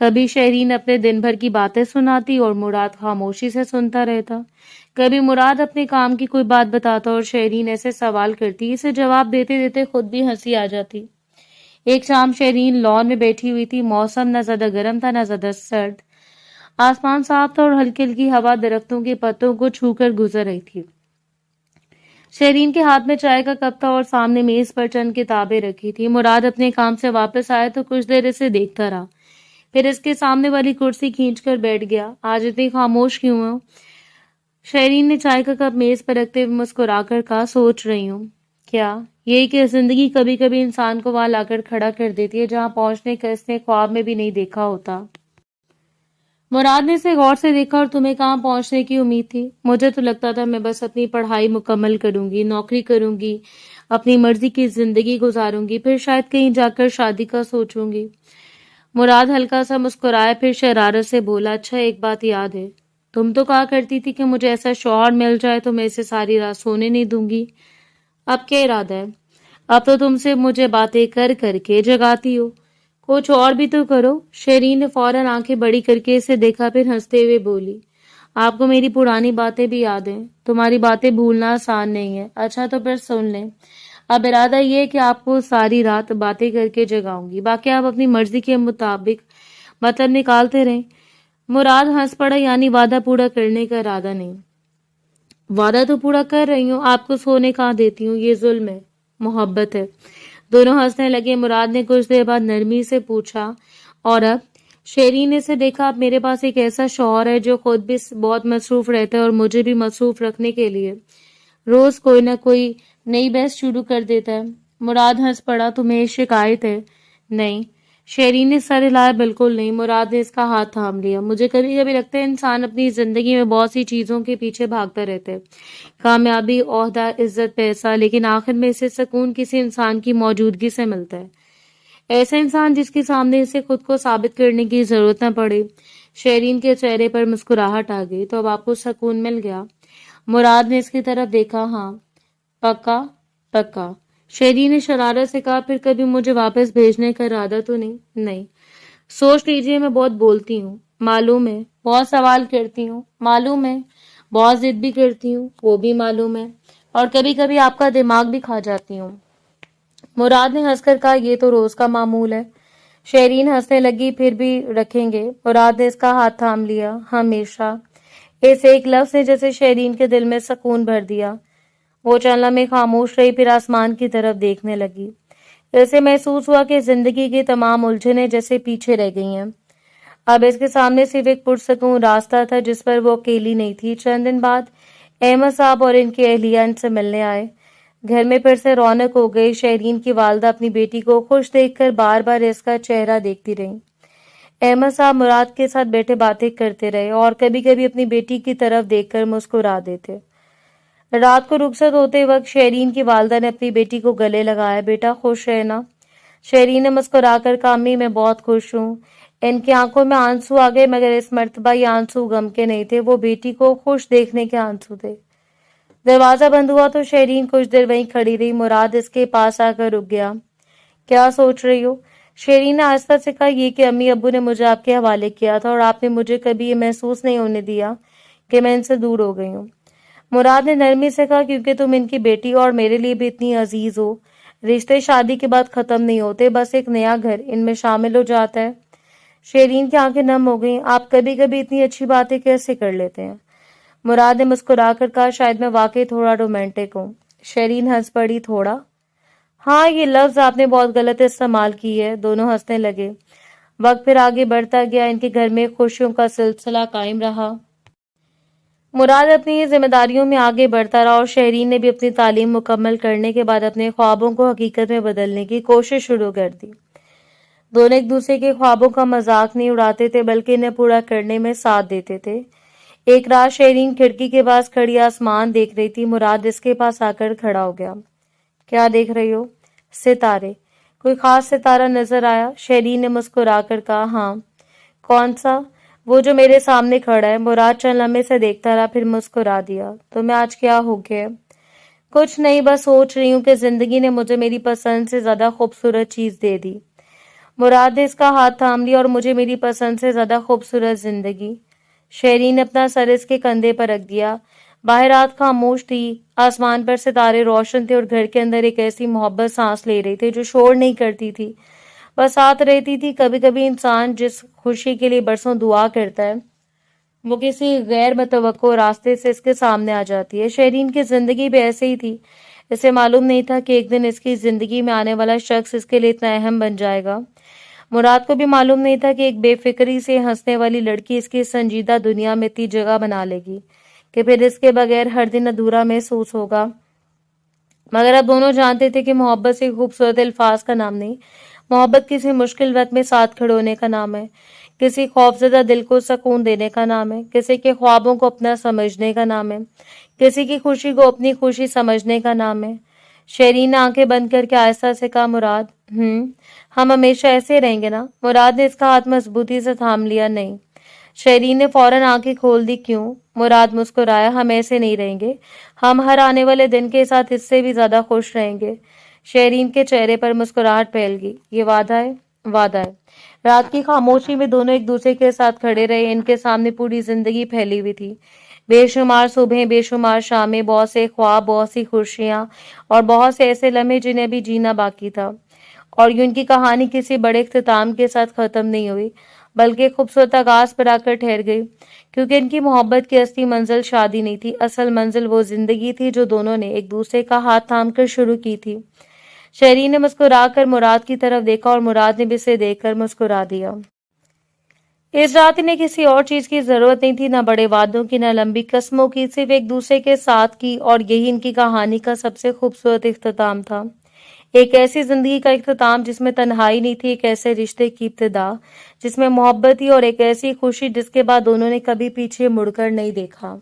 کبھی شہرین اپنے دن بھر کی باتیں سناتی اور مراد خاموشی سے سنتا رہتا. کبھی مراد اپنے کام کی کوئی بات بتاتا اور شہرین ایسے سوال کرتی اسے جواب دیتے دیتے خود بھی ہنسی آ جاتی. ایک شام شہرین لان میں بیٹھی ہوئی تھی. موسم نہ زیادہ گرم تھا نہ زیادہ سرد. آسمان صاف تھا اور ہلکی ہلکی ہوا درختوں کے پتوں کو چھو کر گزر رہی تھی. شہرین کے ہاتھ میں چائے کا کپ تھا اور سامنے میز پر چند کتابیں رکھی تھی. مراد اپنے کام سے واپس آیا تو کچھ دیر اسے دیکھتا رہا. پھر اس کے سامنے والی کرسی کھینچ کر بیٹھ گیا. آج اتنی خاموش کیوں ہو؟ شہرین نے چائے کا کپ میز پر رکھتے ہوئے مسکرا کر کہا، سوچ رہی ہوں. کیا؟ یہی کہ زندگی کبھی کبھی انسان کو وہاں لا کر کھڑا کر دیتی ہے جہاں پہنچنے کا اس نے خواب میں بھی نہیں دیکھا ہوتا. مراد نے اسے غور سے دیکھا. اور تمہیں کہاں پہنچنے کی امید تھی؟ مجھے تو لگتا تھا میں بس اپنی پڑھائی مکمل کروں گی، نوکری کروں گی، اپنی مرضی کی زندگی گزاروں گی، پھر شاید کہیں جا کر شادی کا سوچوں گی. مراد ہلکا سا مسکرایا، پھر شرارت سے بولا، اچھا ایک بات یاد ہے، تم تو کہا کرتی تھی کہ مجھے ایسا شوہر مل جائے تو میں اسے ساری رات سونے نہیں دوں گی. اب کیا ارادہ ہے؟ اب تو تم سے مجھے باتیں کر کر کے جگاتی ہو، کچھ اور بھی تو کرو. شیرین نے فوراً آنکھیں بڑی کر کے اسے دیکھا، پھر ہنستے ہوئے بولی، آپ کو میری پرانی باتیں بھی یاد ہیں. تمہاری باتیں بھولنا آسان نہیں ہے. اچھا تو پھر سن لیں. اب ارادہ یہ ہے کہ آپ کو ساری رات باتیں کر کے جگاؤں گی، باقی آپ اپنی مرضی کے مطابق مطلب نکالتے رہیں. مراد ہنس پڑا، یعنی وعدہ پورا کرنے کا ارادہ نہیں؟ وعدہ تو پورا کر رہی ہوں، آپ کو سونے کہاں دیتی ہوں. یہ ظلم ہے، محبت ہے. دونوں ہنسنے لگے. مراد نے کچھ دیر بعد نرمی سے پوچھا، اور اب؟ شیرین نے سے دیکھا، اب میرے پاس ایک ایسا شوہر ہے جو خود بھی بہت مصروف رہتا ہے اور مجھے بھی مصروف رکھنے کے لیے روز کوئی نہ کوئی نئی بحث شروع کر دیتا ہے. مراد ہنس پڑا، تمہیں شکایت ہے؟ نہیں. شیرین نے سر ہلایا، بالکل نہیں. مراد نے اس کا ہاتھ تھام لیا. مجھے کبھی کبھی لگتا ہے انسان اپنی زندگی میں بہت سی چیزوں کے پیچھے بھاگتا رہتا ہے، کامیابی، عہدہ، عزت، پیسہ، لیکن آخر میں اسے سکون کسی انسان کی موجودگی سے ملتا ہے. ایسا انسان جس کے سامنے اسے خود کو ثابت کرنے کی ضرورت نہ پڑے. شیرین کے چہرے پر مسکراہٹ آ گئی. تو اب آپ کو سکون مل گیا؟ مراد نے اس کی طرف دیکھا. ہاں. پکا؟ پکا. شیرین نے شرارت سے کہا، پھر کبھی مجھے واپس بھیجنے کا ارادہ تو نہیں؟ نہیں. سوچ لیجئے، میں بہت بولتی ہوں، معلوم ہے. بہت سوال کرتی ہوں، معلوم ہے. بہت ضد بھی کرتی ہوں، وہ بھی معلوم ہے. اور کبھی کبھی آپ کا دماغ بھی کھا جاتی ہوں. مراد نے ہنس کر کہا، یہ تو روز کا معمول ہے. شیرین ہنسنے لگی، پھر بھی رکھیں گے؟ مراد نے اس کا ہاتھ تھام لیا. ہمیشہ. اس ایک لفظ نے جیسے شیرین کے دل میں سکون بھر دیا. وہ چند لمحے خاموش رہی، پھر آسمان کی طرف دیکھنے لگی. اسے محسوس ہوا کہ زندگی کی تمام الجھنیں جیسے پیچھے رہ گئی ہیں. اب اس کے سامنے صرف ایک پرسکون راستہ تھا جس پر وہ اکیلی نہیں تھی. چند دن بعد احمد صاحب اور ان کی اہلیہ ان سے ملنے آئے. گھر میں پھر سے رونق ہو گئی. شیرین کی والدہ اپنی بیٹی کو خوش دیکھ کر بار بار اس کا چہرہ دیکھتی رہی. احمد صاحب مراد کے ساتھ بیٹھے باتیں کرتے رہے اور کبھی کبھی اپنی بیٹی کی طرف دیکھ کر مسکرا دیتے. رات کو رخصت ہوتے وقت شیرین کی والدہ نے اپنی بیٹی کو گلے لگایا. بیٹا خوش رہنا. شیرین نے مسکرا کر کہا، امی میں بہت خوش ہوں. ان کی آنکھوں میں آنسو آ گئے، مگر اس مرتبہ یہ آنسو غم کے نہیں تھے، وہ بیٹی کو خوش دیکھنے کے آنسو تھے. دروازہ بند ہوا تو شیرین کچھ دیر وہیں کھڑی رہی. مراد اس کے پاس آ کر رک گیا. کیا سوچ رہی ہو؟ شیرین نے آہستہ سے کہا، یہ کہ امی ابو نے مجھے آپ کے حوالے کیا تھا اور آپ نے مجھے کبھی یہ محسوس نہیں ہونے دیا کہ میں ان سے دور ہو گئی ہوں. مراد نے نرمی سے کہا، کیونکہ تم ان کی بیٹی اور میرے لیے بھی اتنی عزیز ہو. رشتے شادی کے بعد ختم نہیں ہوتے، بس ایک نیا گھر ان میں شامل ہو جاتا ہے. شیرین کی آنکھیں نم ہو گئیں. آپ کبھی کبھی اتنی اچھی باتیں کیسے کر لیتے ہیں؟ مراد نے مسکرا کر کہا، شاید میں واقعی تھوڑا رومانٹک ہوں. شیرین ہنس پڑی. تھوڑا؟ ہاں، یہ لفظ آپ نے بہت غلط استعمال کی ہے. دونوں ہنسنے لگے. وقت پھر آگے بڑھتا گیا. ان کے گھر میں خوشیوں کا سلسلہ قائم رہا. مراد اپنی ذمہ داریوں میں آگے بڑھتا رہا اور شیرین نے بھی اپنی تعلیم مکمل کرنے کے بعد اپنے خوابوں کو حقیقت میں بدلنے کی کوشش شروع کر دی. دونوں ایک دوسرے کے خوابوں کا مذاق نہیں اڑاتے تھے بلکہ انہیں پورا کرنے میں ساتھ دیتے تھے. ایک رات شیرین کھڑکی کے پاس کھڑی آسمان دیکھ رہی تھی. مراد اس کے پاس آ کر کھڑا ہو گیا. کیا دیکھ رہی ہو؟ ستارے. کوئی خاص ستارہ نظر آیا؟ شیرین نے مسکرا کر کہا، ہاں. کون سا؟ وہ جو میرے سامنے کھڑا ہے. مراد چند لمحے سے دیکھتا رہا، پھر مسکرا دیا. تمہیں آج کیا ہو گیا؟ کچھ نہیں، بس سوچ رہی ہوں کہ زندگی نے مجھے میری پسند سے زیادہ خوبصورت چیز دے دی. مراد نے اس کا ہاتھ تھام لیا اور مجھے میری پسند سے زیادہ خوبصورت زندگی۔ شیرین نے اپنا سر اس کے کندھے پر رکھ دیا۔ باہر رات خاموش تھی، آسمان پر ستارے روشن تھے اور گھر کے اندر ایک ایسی محبت سانس لے رہی تھی جو شور نہیں کرتی تھی، بس ساتھ رہتی تھی۔ کبھی کبھی انسان جس خوشی کے لیے برسوں دعا کرتا ہے وہ کسی غیر متوقع راستے سے اس کے سامنے آ جاتی ہے۔ شیرین کی زندگی بھی ایسے ہی تھی۔ اسے معلوم نہیں تھا کہ ایک دن اس کی زندگی میں آنے والا شخص اس کے لیے اتنا اہم بن جائے گا۔ مراد کو بھی معلوم نہیں تھا کہ ایک بے فکری سے ہنسنے والی لڑکی اس کی سنجیدہ دنیا میں اتنی جگہ بنا لے گی کہ پھر اس کے بغیر ہر دن ادھورا محسوس ہوگا۔ مگر اب دونوں جانتے تھے کہ محبت سے خوبصورت الفاظ کا نام نہیں، محبت کسی مشکل وقت میں ساتھ کھڑے ہونے کا نام ہے، کسی خوفزدہ دل کو سکون دینے کا نام ہے، کسی کے خوابوں کو اپنا سمجھنے کا نام ہے، کسی کی خوشی کو اپنی خوشی سمجھنے کا نام ہے۔ شیرین نے آنکھیں بند کر کے آہستہ سے کہا، مراد، ہم ہمیشہ ایسے رہیں گے نا؟ مراد نے اس کا ہاتھ مضبوطی سے تھام لیا۔ نہیں۔ شیرین نے فوراً آنکھیں کھول دی۔ کیوں؟ مراد مسکرایا۔ ہم ایسے نہیں رہیں گے، ہم ہر آنے والے دن کے ساتھ اس سے بھی زیادہ خوش رہیں گے۔ شیرین کے چہرے پر مسکراہٹ پھیل گئی۔ یہ وعدہ ہے؟ وعدہ ہے۔ رات کی خاموشی میں دونوں ایک دوسرے کے ساتھ کھڑے رہے۔ ان کے سامنے پوری زندگی پھیلی ہوئی تھی، بے شمار صبحیں، بے شمار شامیں، بہت سے خواب، بہت سی خوشیاں اور بہت سے ایسے لمحے جنہیں ابھی جینا باقی تھا۔ اور یوں ان کی کہانی کسی بڑے اختتام کے ساتھ ختم نہیں ہوئی بلکہ خوبصورت آغاز پر آ کر ٹھہر گئی، کیونکہ ان کی محبت کی اصلی منزل شادی نہیں تھی، اصل منزل وہ زندگی تھی جو دونوں نے ایک دوسرے کا ہاتھ تھام کر شروع کی تھی۔ شیرین نے مسکرا کر مراد کی طرف دیکھا اور مراد نے بھی اسے دیکھ کر مسکرا دیا۔ اس رات انہیں کسی اور چیز کی ضرورت نہیں تھی، نہ بڑے وعدوں کی، نہ لمبی قسموں کی، صرف ایک دوسرے کے ساتھ کی، اور یہی ان کی کہانی کا سب سے خوبصورت اختتام تھا۔ ایک ایسی زندگی کا اختتام جس میں تنہائی نہیں تھی، ایک ایسے رشتے کی ابتدا جس میں محبت تھی، اور ایک ایسی خوشی جس کے بعد دونوں نے کبھی پیچھے مڑ کر نہیں دیکھا۔